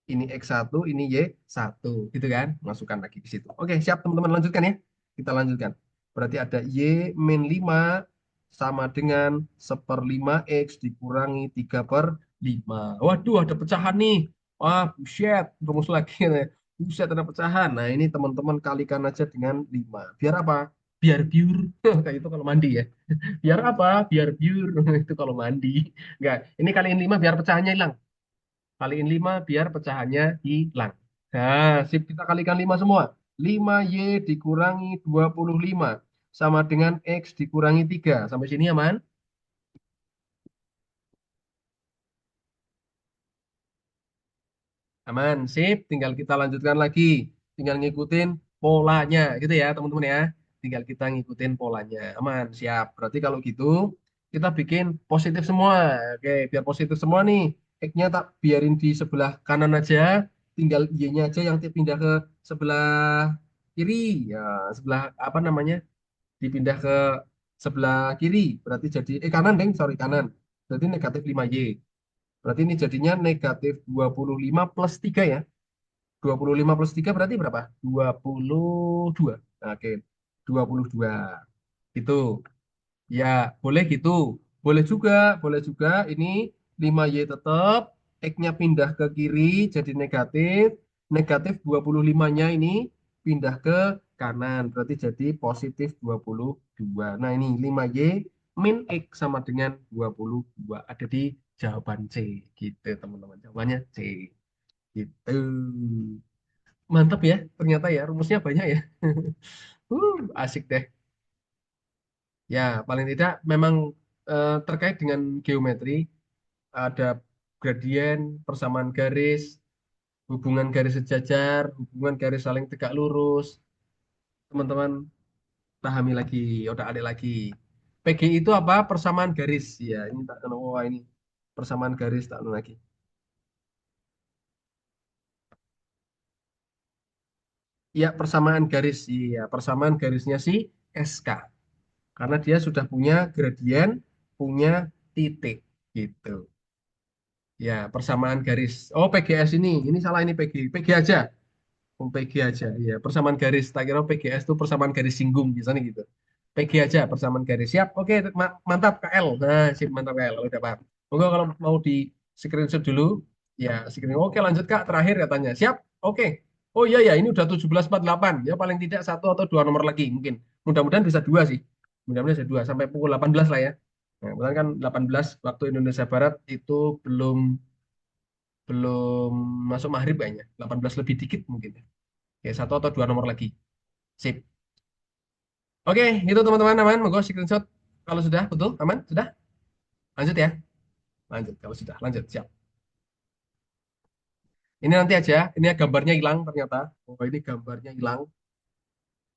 Ini X1, ini Y1. Gitu kan? Masukkan lagi di situ. Oke, siap teman-teman, lanjutkan ya. Kita lanjutkan. Berarti ada Y min 5 sama dengan 1/5 X dikurangi 3/5. Waduh, ada pecahan nih. Wah, buset. Rumus lagi. Buset, ada pecahan. Nah, ini teman-teman kalikan aja dengan 5. Biar apa? Biar biur. Kayak itu kalau mandi ya. Biar apa? Biar biur. Itu kalau mandi. Enggak, ini kaliin 5 biar pecahannya hilang. Kaliin 5 biar pecahannya hilang. Nah, sip, kita kalikan 5 semua. 5Y dikurangi 25 sama dengan X dikurangi 3. Sampai sini aman? Aman, sip. Tinggal kita lanjutkan lagi. Tinggal ngikutin polanya gitu ya teman-teman ya. Tinggal kita ngikutin polanya. Aman, siap. Berarti kalau gitu kita bikin positif semua. Oke, biar positif semua nih. X-nya tak biarin di sebelah kanan aja. Tinggal Y-nya aja yang pindah ke sebelah kiri. Ya, sebelah apa namanya? Dipindah ke sebelah kiri. Berarti jadi, kanan, Deng. Sorry, kanan. Berarti negatif 5Y. Berarti ini jadinya negatif 25 plus 3 ya. 25 plus 3 berarti berapa? 22. Nah, oke, 22. Itu. Ya, boleh gitu. Boleh juga ini 5Y tetap. X-nya pindah ke kiri jadi negatif. Negatif 25-nya ini pindah ke kanan. Berarti jadi positif 22. Nah, ini 5Y min X sama dengan 22. Ada di jawaban C. Gitu, teman-teman. Jawabannya C. Gitu. Mantap ya, ternyata ya rumusnya banyak ya. Asik deh. Ya, paling tidak memang terkait dengan geometri ada gradien, persamaan garis, hubungan garis sejajar, hubungan garis saling tegak lurus. Teman-teman pahami lagi, udah ada lagi. PG itu apa? Persamaan garis. Ya, ini tak oh, ini persamaan garis tak lagi. Ya, persamaan garis. Iya, persamaan garisnya si SK. Karena dia sudah punya gradien, punya titik gitu. Ya, persamaan garis. Oh, PGS ini salah ini PG. PG aja. Oh, PG aja. Iya, persamaan garis. Tak kira PGS itu persamaan garis singgung biasanya gitu. PG aja, persamaan garis. Siap. Oke, mantap KL. Nah, sip mantap KL. Udah paham. Monggo kalau mau di screenshot dulu. Ya, screen. Oke, lanjut Kak. Terakhir katanya. Siap. Oke. Oh iya ya, ini udah 17.48. Ya paling tidak satu atau dua nomor lagi mungkin. Mudah-mudahan bisa dua sih. Mudah-mudahan bisa dua sampai pukul 18 lah ya. Nah, kebetulan kan 18 waktu Indonesia Barat itu belum belum masuk maghrib kayaknya. 18 lebih dikit mungkin. Ya, satu atau dua nomor lagi. Sip. Oke, itu teman-teman aman. Monggo screenshot kalau sudah betul aman, sudah. Lanjut ya. Lanjut kalau sudah. Lanjut, siap. Ini nanti aja. Ini gambarnya hilang ternyata. Oh, ini gambarnya hilang.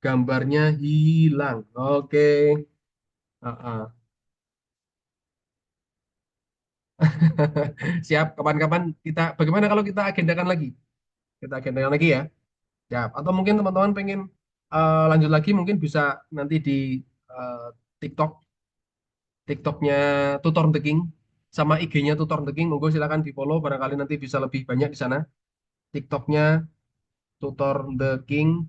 Gambarnya hilang. Oke. Ah, Siap. Kapan-kapan kita. Bagaimana kalau kita agendakan lagi? Kita agendakan lagi ya. Siap. Atau mungkin teman-teman pengen lanjut lagi, mungkin bisa nanti di eh, TikTok, TikToknya Tutor The King, sama IG-nya Tutor The King. Monggo silakan di follow. Barangkali nanti bisa lebih banyak di sana. TikToknya Tutor The King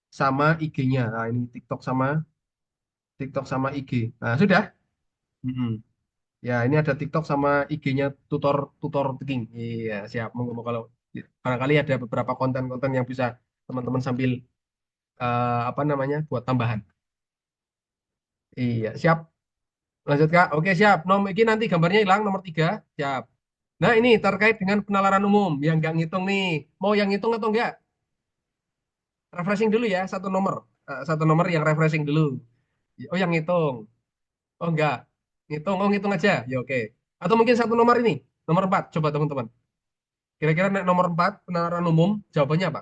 sama IG-nya. Nah, ini TikTok sama IG. Nah, sudah. Mm-mm. Ya, ini ada TikTok sama IG-nya Tutor Tutor The King. Iya, siap. Monggo kalau barangkali ada beberapa konten-konten yang bisa teman-teman sambil apa namanya buat tambahan. Iya, siap. Lanjut Kak. Oke, siap. Ini nanti gambarnya hilang nomor 3. Siap. Nah, ini terkait dengan penalaran umum yang nggak ngitung nih. Mau yang ngitung atau enggak? Refreshing dulu ya, satu nomor. Satu nomor yang refreshing dulu. Oh, yang ngitung. Oh, enggak. Ngitung aja. Ya, oke. Atau mungkin satu nomor ini. Nomor 4. Coba teman-teman. Kira-kira nomor 4 penalaran umum, jawabannya apa?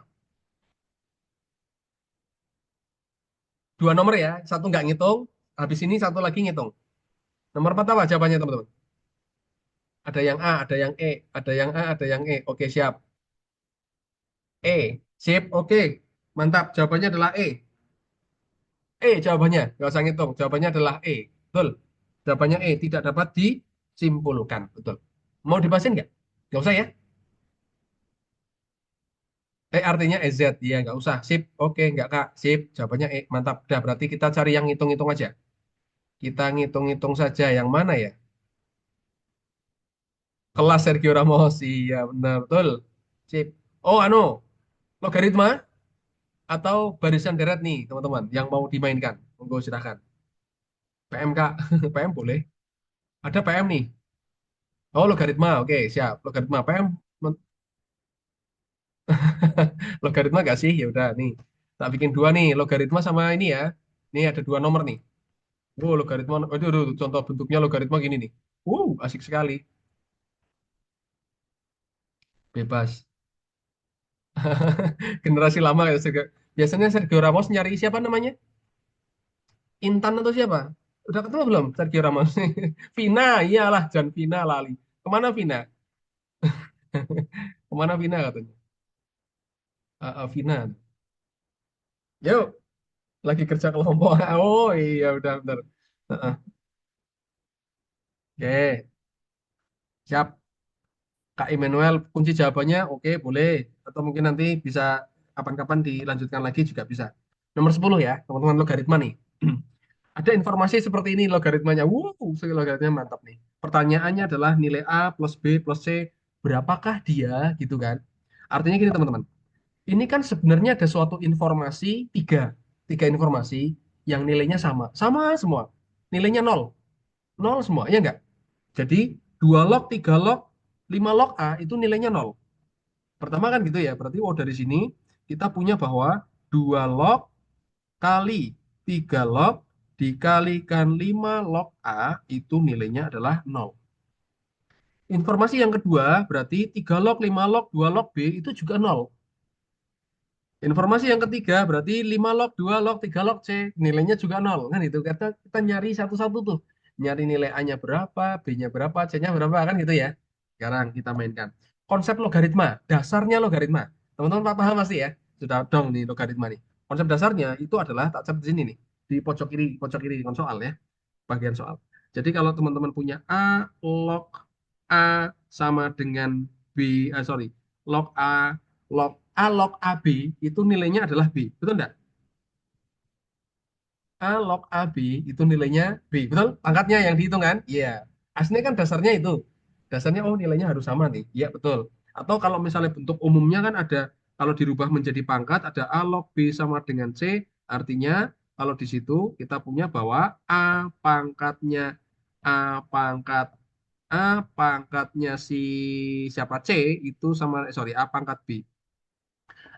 Dua nomor ya. Satu nggak ngitung. Habis ini satu lagi ngitung. Nomor 4 apa jawabannya teman-teman? Ada yang A, ada yang E. Ada yang A, ada yang E. Oke, siap. E. Sip, oke. Mantap. Jawabannya adalah E. Jawabannya. Nggak usah ngitung. Jawabannya adalah E. Betul. Jawabannya E. Tidak dapat disimpulkan. Betul. Mau dibahasin nggak? Nggak usah ya. Artinya EZ. Iya, nggak usah. Sip. Oke, nggak Kak. Sip. Jawabannya E. Mantap. Udah, berarti kita cari yang ngitung-ngitung aja. Kita ngitung-ngitung saja. Yang mana ya? Kelas Sergio Ramos. Iya, benar. Betul. Sip. Oh, logaritma atau barisan deret nih, teman-teman. Yang mau dimainkan. Monggo silakan. PM Kak. PM boleh. Ada PM nih. Oh, logaritma. Oke, siap. Logaritma PM. Logaritma gak sih? Ya udah nih. Tak bikin dua nih, logaritma sama ini ya. Nih ada dua nomor nih. Oh, logaritma. Aduh, contoh bentuknya logaritma gini nih. Asik sekali. Bebas. Generasi lama ya. Biasanya Sergio Ramos nyari siapa namanya? Intan atau siapa? Udah ketemu belum Sergio Ramos? Vina, iyalah Jan Vina lali. Kemana Vina? Kemana Vina katanya? Vina. Yuk, lagi kerja kelompok. Oh iya, udah benar. Uh-uh. Oke, siap. Kak Immanuel, kunci jawabannya oke, boleh. Atau mungkin nanti bisa kapan-kapan dilanjutkan lagi juga bisa. Nomor 10 ya, teman-teman logaritma nih. Ada informasi seperti ini logaritmanya. Logaritmanya mantap nih. Pertanyaannya adalah nilai A plus B plus C, berapakah dia gitu kan. Artinya gini teman-teman. Ini kan sebenarnya ada suatu informasi, tiga informasi yang nilainya sama. Sama semua. Nilainya nol. Nol semua, ya enggak? Jadi 2 log, 3 log, 5 log A itu nilainya nol. Pertama kan gitu ya, berarti dari sini kita punya bahwa 2 log kali 3 log dikalikan 5 log A itu nilainya adalah nol. Informasi yang kedua berarti 3 log, 5 log, 2 log B itu juga nol. Informasi yang ketiga berarti 5 log, 2 log, 3 log C nilainya juga nol. Kan itu kita nyari satu-satu tuh. Nyari nilai A-nya berapa, B-nya berapa, C-nya berapa kan gitu ya. Sekarang kita mainkan. Konsep logaritma, dasarnya logaritma. Teman-teman paham pasti ya? Sudah dong nih logaritma nih. Konsep dasarnya itu adalah tak catat di sini nih. Di pojok kiri soal ya. Bagian soal. Jadi kalau teman-teman punya A log A sama dengan log A log AB itu nilainya adalah B, betul enggak? A log AB itu nilainya B, betul? Pangkatnya yang dihitung kan? Iya. Aslinya kan dasarnya itu. Dasarnya nilainya harus sama nih. Iya, betul. Atau kalau misalnya bentuk umumnya kan ada, kalau dirubah menjadi pangkat ada A log B sama dengan C, artinya kalau di situ kita punya bahwa pangkatnya A pangkat A pangkatnya si siapa C itu sama A pangkat B.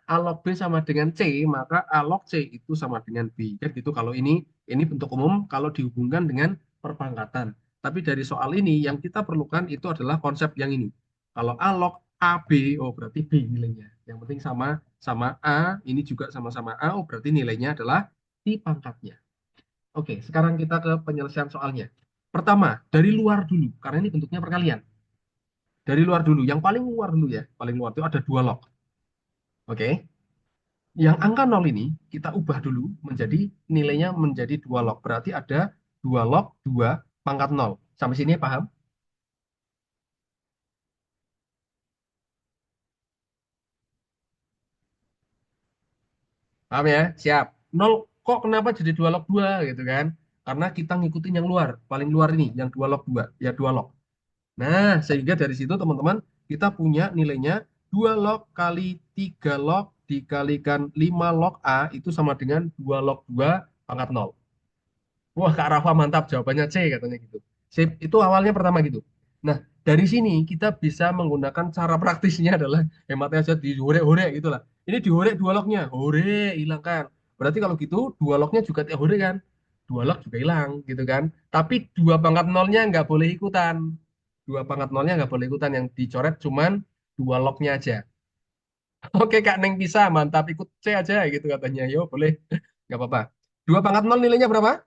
A log B sama dengan C, maka A log C itu sama dengan B. Kan gitu kalau ini Ini bentuk umum kalau dihubungkan dengan perpangkatan. Tapi dari soal ini yang kita perlukan itu adalah konsep yang ini. Kalau A log AB, oh berarti B nilainya. Yang penting sama sama A, ini juga sama-sama A, oh berarti nilainya adalah di pangkatnya. Oke, sekarang kita ke penyelesaian soalnya. Pertama, dari luar dulu, karena ini bentuknya perkalian. Dari luar dulu, yang paling luar dulu ya, paling luar itu ada 2 log. Oke, yang angka 0 ini kita ubah dulu menjadi nilainya menjadi 2 log. Berarti ada 2 log 2 pangkat 0. Sampai sini paham? Paham ya? Siap. 0 kok kenapa jadi 2 log 2 gitu kan? Karena kita ngikutin yang luar, paling luar ini, yang 2 log 2, ya 2 log. Nah, sehingga dari situ teman-teman kita punya nilainya 2 log kali 3 log dikalikan 5 log A itu sama dengan 2 log 2 pangkat 0. Wah, Kak Rafa mantap jawabannya C katanya gitu. Sip, itu awalnya pertama gitu. Nah, dari sini kita bisa menggunakan cara praktisnya adalah hematnya aja dihore-hore gitu lah. Ini dihore 2 lognya, hore hilangkan. Berarti kalau gitu 2 lognya juga tiap hore kan. 2 log juga hilang gitu kan. Tapi 2 pangkat nolnya nggak boleh ikutan. 2 pangkat nolnya nggak boleh ikutan, yang dicoret cuman 2 lognya aja. Oke Kak Neng bisa, mantap ikut C aja gitu katanya. Yo boleh, nggak apa-apa. 2 pangkat nol nilainya berapa?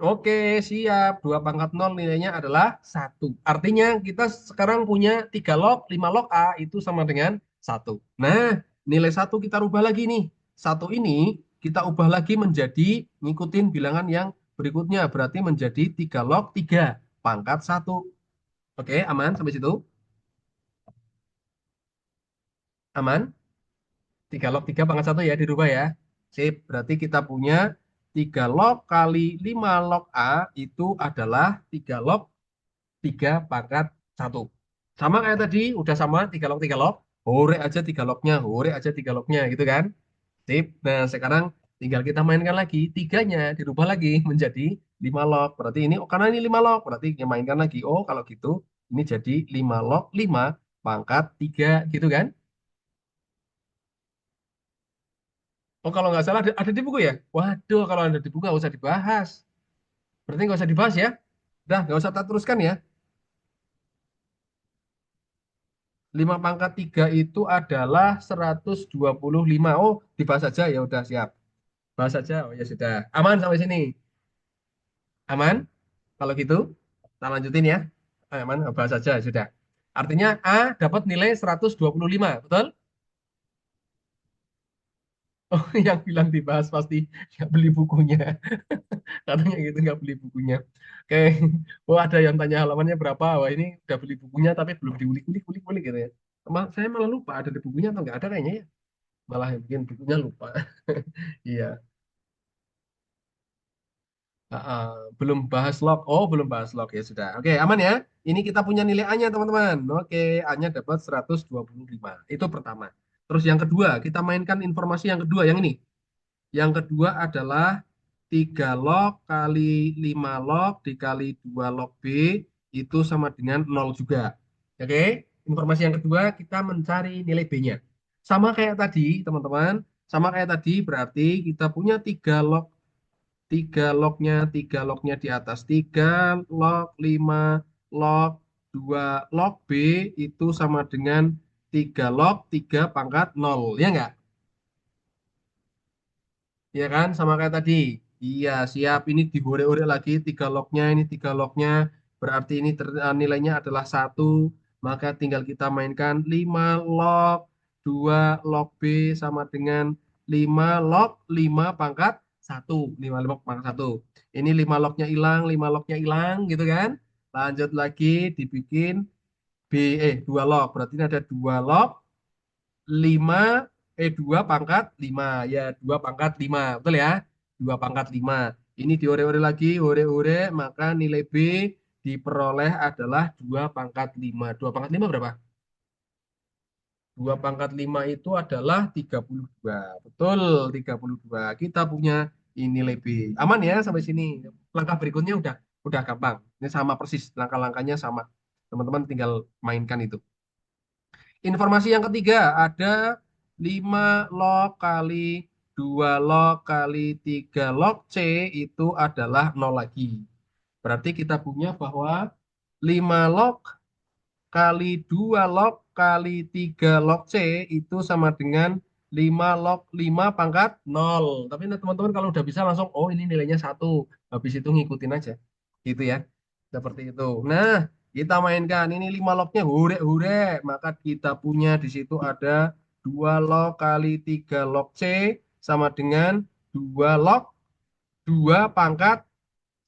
Oke, siap. 2 pangkat 0 nilainya adalah 1. Artinya kita sekarang punya 3 log, 5 log A itu sama dengan 1. Nah, nilai 1 kita rubah lagi nih. 1 ini kita ubah lagi menjadi ngikutin bilangan yang berikutnya. Berarti menjadi 3 log 3 pangkat 1. Oke, aman sampai situ? Aman? 3 log 3 pangkat 1 ya dirubah ya. Sip, berarti kita punya 3 log kali 5 log A itu adalah 3 log 3 pangkat 1. Sama kayak tadi, udah sama 3 log, hore aja 3 lognya, hore aja 3 lognya gitu kan. Sip. Nah, sekarang tinggal kita mainkan lagi, tiganya dirubah lagi menjadi 5 log. Berarti ini, oh, karena ini 5 log, berarti kita mainkan lagi. Oh, kalau gitu, ini jadi 5 log 5 pangkat 3 gitu kan. Oh, kalau nggak salah ada di buku ya? Waduh, kalau ada di buku nggak usah dibahas. Berarti nggak usah dibahas ya. Udah, nggak usah tak teruskan ya. 5 pangkat 3 itu adalah 125. Oh, dibahas saja ya udah siap. Bahas saja. Oh ya sudah. Aman sampai sini. Aman? Kalau gitu, kita lanjutin ya. Aman, bahas saja sudah. Artinya A dapat nilai 125, betul? Oh, yang bilang dibahas pasti nggak beli bukunya. Katanya gitu nggak beli bukunya. Oke. Oh, ada yang tanya halamannya berapa. Wah, ini udah beli bukunya tapi belum diulik-ulik gitu ya. Saya malah lupa ada di bukunya atau nggak ada kayaknya ya. Malah yang bikin bukunya lupa. Iya. Belum bahas log. Oh, belum bahas log ya sudah. Oke, aman ya. Ini kita punya nilai A-nya, teman-teman. Oke, A-nya dapat 125. Itu pertama. Terus yang kedua, kita mainkan informasi yang kedua, yang ini. Yang kedua adalah 3 log kali 5 log dikali 2 log B itu sama dengan 0 juga. Oke, informasi yang kedua kita mencari nilai B-nya. Sama kayak tadi, teman-teman. Sama kayak tadi berarti kita punya 3 log, 3 lognya di atas, 3 log 5 log 2 log B itu sama dengan 3 log 3 pangkat 0, ya enggak? Ya kan, sama kayak tadi. Iya, siap. Ini digorek-gorek lagi 3 lognya, ini 3 lognya. Berarti ini nilainya adalah 1. Maka tinggal kita mainkan 5 log 2 log B sama dengan 5 log 5 pangkat 1. 5 log pangkat 1. Ini 5 lognya hilang, 5 lognya hilang gitu kan. Lanjut lagi dibikin B, 2 log. Berarti ini ada 2 log 5 2 pangkat 5 ya, 2 pangkat 5 betul ya, 2 pangkat 5 ini diore-ore lagi, ore-ore, maka nilai B diperoleh adalah 2 pangkat 5. 2 pangkat 5 berapa? 2 pangkat 5 itu adalah 32, betul 32. Kita punya ini nilai B. Aman ya sampai sini. Langkah berikutnya udah gampang, ini sama persis, langkah-langkahnya sama, teman-teman tinggal mainkan itu. Informasi yang ketiga ada 5 log kali 2 log kali 3 log C itu adalah 0 lagi. Berarti kita punya bahwa 5 log kali 2 log kali 3 log C itu sama dengan 5 log 5 pangkat 0. Tapi nah, teman-teman kalau udah bisa langsung, oh ini nilainya 1. Habis itu ngikutin aja. Gitu ya. Seperti itu. Nah, kita mainkan. Ini 5 lognya hure-hure. Maka kita punya di situ ada 2 log kali 3 log C sama dengan 2 log 2 pangkat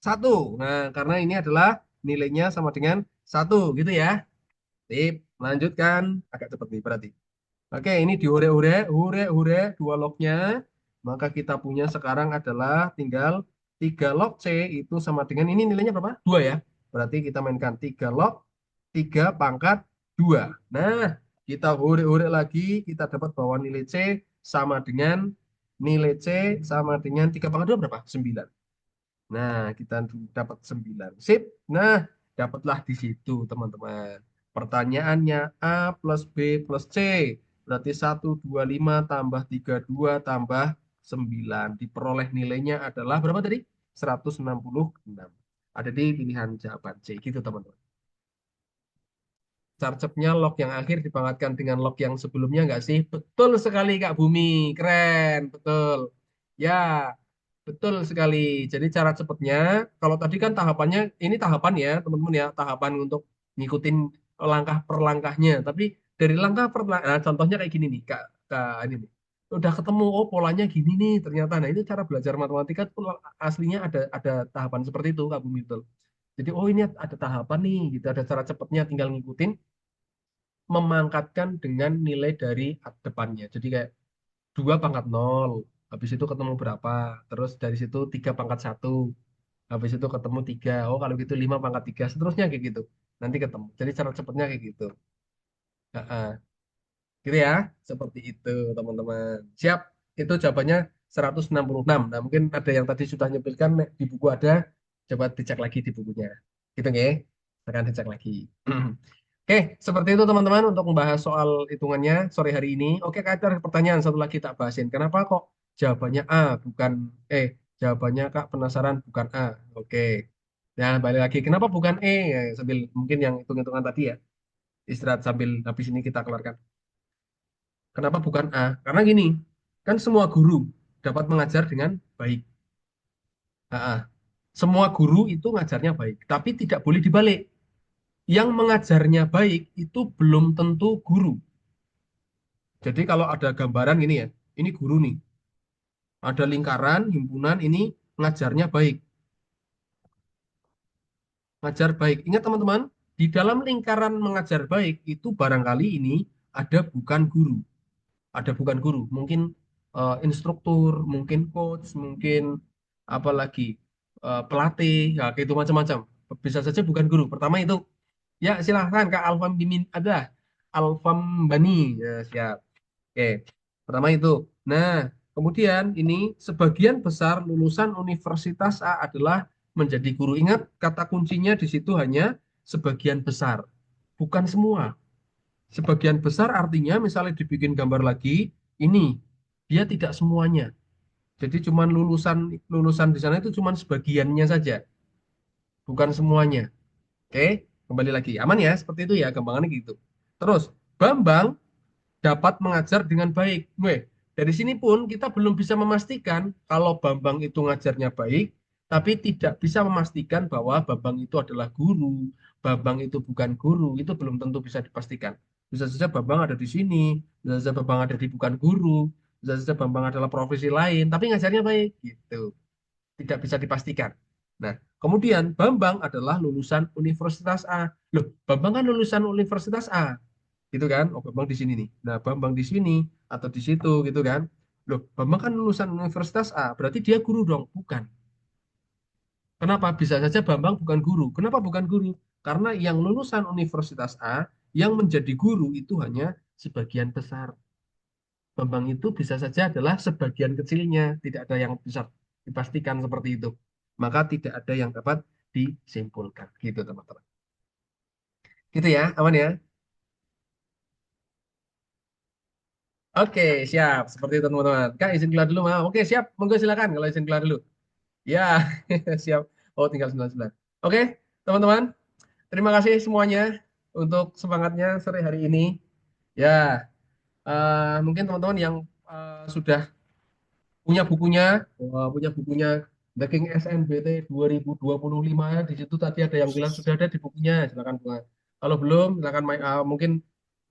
1. Nah, karena ini adalah nilainya sama dengan 1. Gitu ya. Sip, lanjutkan. Agak cepat nih berarti. Oke, ini diure-ure, hure-hure dua lognya. Maka kita punya sekarang adalah tinggal 3 log C itu sama dengan ini nilainya berapa? 2 ya. Berarti kita mainkan 3 log 3 pangkat 2. Nah, kita hure-hure lagi, kita dapat bahwa nilai C sama dengan nilai C sama dengan 3 pangkat 2 berapa? 9. Nah, kita dapat 9. Sip. Nah, dapatlah di situ, teman-teman. Pertanyaannya A plus B plus C. Berarti 125 tambah 32 tambah 9. Diperoleh nilainya adalah berapa tadi? 166. Ada di pilihan jawaban C. Gitu, teman-teman. Carcepnya log yang akhir dipangkatkan dengan log yang sebelumnya nggak sih? Betul sekali, Kak Bumi. Keren, betul. Ya, betul sekali. Jadi cara cepatnya, kalau tadi kan tahapannya, ini tahapan ya teman-teman ya, tahapan untuk ngikutin langkah per langkahnya. Tapi dari langkah per nah, contohnya kayak gini nih, Kak ini nih. Udah ketemu, oh polanya gini nih ternyata. Nah itu cara belajar matematika tuh aslinya ada tahapan seperti itu, Kak Bumi, betul. Jadi oh ini ada tahapan nih, gitu. Ada cara cepatnya, tinggal ngikutin, memangkatkan dengan nilai dari depannya. Jadi kayak 2 pangkat 0, habis itu ketemu berapa, terus dari situ 3 pangkat 1, habis itu ketemu 3, oh kalau gitu 5 pangkat 3, seterusnya kayak gitu, nanti ketemu. Jadi cara cepatnya kayak gitu. Nah, gitu ya, seperti itu teman-teman. Siap, itu jawabannya 166. Nah mungkin ada yang tadi sudah nyebutkan di buku ada, coba dicek lagi di bukunya. Gitu nggih, akan dicek lagi. Oke, seperti itu teman-teman untuk membahas soal hitungannya sore hari ini. Oke, Kak, ada pertanyaan satu lagi tak bahasin. Kenapa kok jawabannya A bukan jawabannya Kak penasaran bukan A. Oke. Nah, balik lagi. Kenapa bukan E? Ya, sambil mungkin yang hitung-hitungan tadi ya. Istirahat sambil habis ini kita keluarkan. Kenapa bukan A? Karena gini, kan semua guru dapat mengajar dengan baik. Ah, semua guru itu ngajarnya baik, tapi tidak boleh dibalik. Yang mengajarnya baik itu belum tentu guru. Jadi kalau ada gambaran gini ya, ini guru nih. Ada lingkaran, himpunan, ini ngajarnya baik. Ngajar baik. Ingat teman-teman, di dalam lingkaran mengajar baik itu barangkali ini ada bukan guru. Ada bukan guru. Mungkin instruktur, mungkin coach, mungkin apalagi pelatih, ya kayak itu macam-macam. Bisa saja bukan guru. Pertama itu, ya silahkan Kak Alfam Bimin ada. Alfam Bani, ya siap. Oke, pertama itu. Nah, kemudian ini sebagian besar lulusan Universitas A adalah menjadi guru. Ingat, kata kuncinya di situ hanya sebagian besar, bukan semua. Sebagian besar artinya misalnya dibikin gambar lagi, ini dia tidak semuanya. Jadi cuman lulusan lulusan di sana itu cuman sebagiannya saja, bukan semuanya. Oke, kembali lagi. Aman ya, seperti itu ya, gampangannya gitu. Terus, Bambang dapat mengajar dengan baik. Weh, dari sini pun kita belum bisa memastikan kalau Bambang itu ngajarnya baik, tapi tidak bisa memastikan bahwa Bambang itu adalah guru, Bambang itu bukan guru, itu belum tentu bisa dipastikan. Bisa saja Bambang ada di sini, bisa saja Bambang ada di bukan guru, bisa saja Bambang adalah profesi lain, tapi ngajarnya baik, gitu. Tidak bisa dipastikan. Nah, kemudian Bambang adalah lulusan Universitas A. Loh, Bambang kan lulusan Universitas A gitu kan? Oh, Bambang di sini nih. Nah, Bambang di sini atau di situ gitu kan? Loh, Bambang kan lulusan Universitas A, berarti dia guru dong? Bukan. Kenapa? Bisa saja Bambang bukan guru. Kenapa bukan guru? Karena yang lulusan Universitas A yang menjadi guru itu hanya sebagian besar. Bambang itu bisa saja adalah sebagian kecilnya, tidak ada yang bisa dipastikan seperti itu. Maka tidak ada yang dapat disimpulkan. Gitu, teman-teman. Gitu ya, aman ya? Oke, siap. Seperti itu teman-teman. Kak, izin keluar dulu, Ma. Oke, siap. Monggo silakan kalau izin keluar dulu. Ya, siap. Oh, tinggal 99. Oke, teman-teman. Terima kasih semuanya untuk semangatnya sore hari ini. Ya, mungkin teman-teman yang sudah punya bukunya The King SNBT 2025. Di situ tadi ada yang bilang sudah ada di bukunya, silakan buka. Kalau belum, silakan mungkin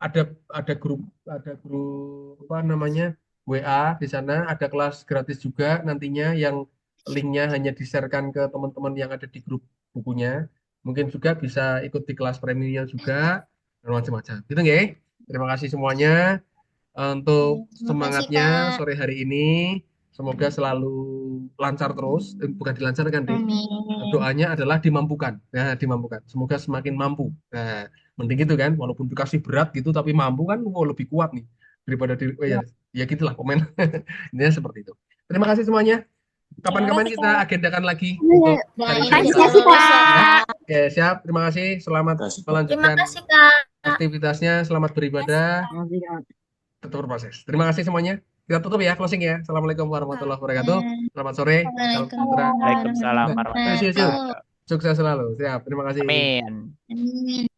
ada grup apa namanya WA di sana, ada kelas gratis juga nantinya yang linknya hanya di-sharekan ke teman-teman yang ada di grup bukunya. Mungkin juga bisa ikut di kelas premium juga dan macam-macam. Gitu nggih. Terima kasih semuanya untuk Terima kasih, semangatnya Kak. sore hari ini. Semoga selalu lancar terus, bukan dilancarkan deh. Amin. Doanya adalah dimampukan. Nah, dimampukan. Semoga semakin mampu. Nah, mending gitu kan, walaupun dikasih berat gitu, tapi mampu kan, lebih kuat nih daripada ya, ya gitulah komen. Intinya seperti itu. Terima kasih semuanya. Terima Kapan-kapan kasih, kita Kak. agendakan lagi untuk Nah, sharing ini cerita. kita lulus ya, Ya. Kak. Oke, siap. Terima kasih. Selamat Kasih. Terima melanjutkan kasih, Kak. aktivitasnya. Selamat beribadah. Makasih, Kak. Tetap berproses. Terima kasih semuanya. Kita tutup ya, closing ya. Assalamualaikum warahmatullahi wabarakatuh. Selamat sore. Salam sejahtera. Waalaikumsalam Waalaikumsalam Ayo, warahmatullahi siap, siap. wabarakatuh. Sukses selalu. Siap. Terima kasih. Amin. Amin.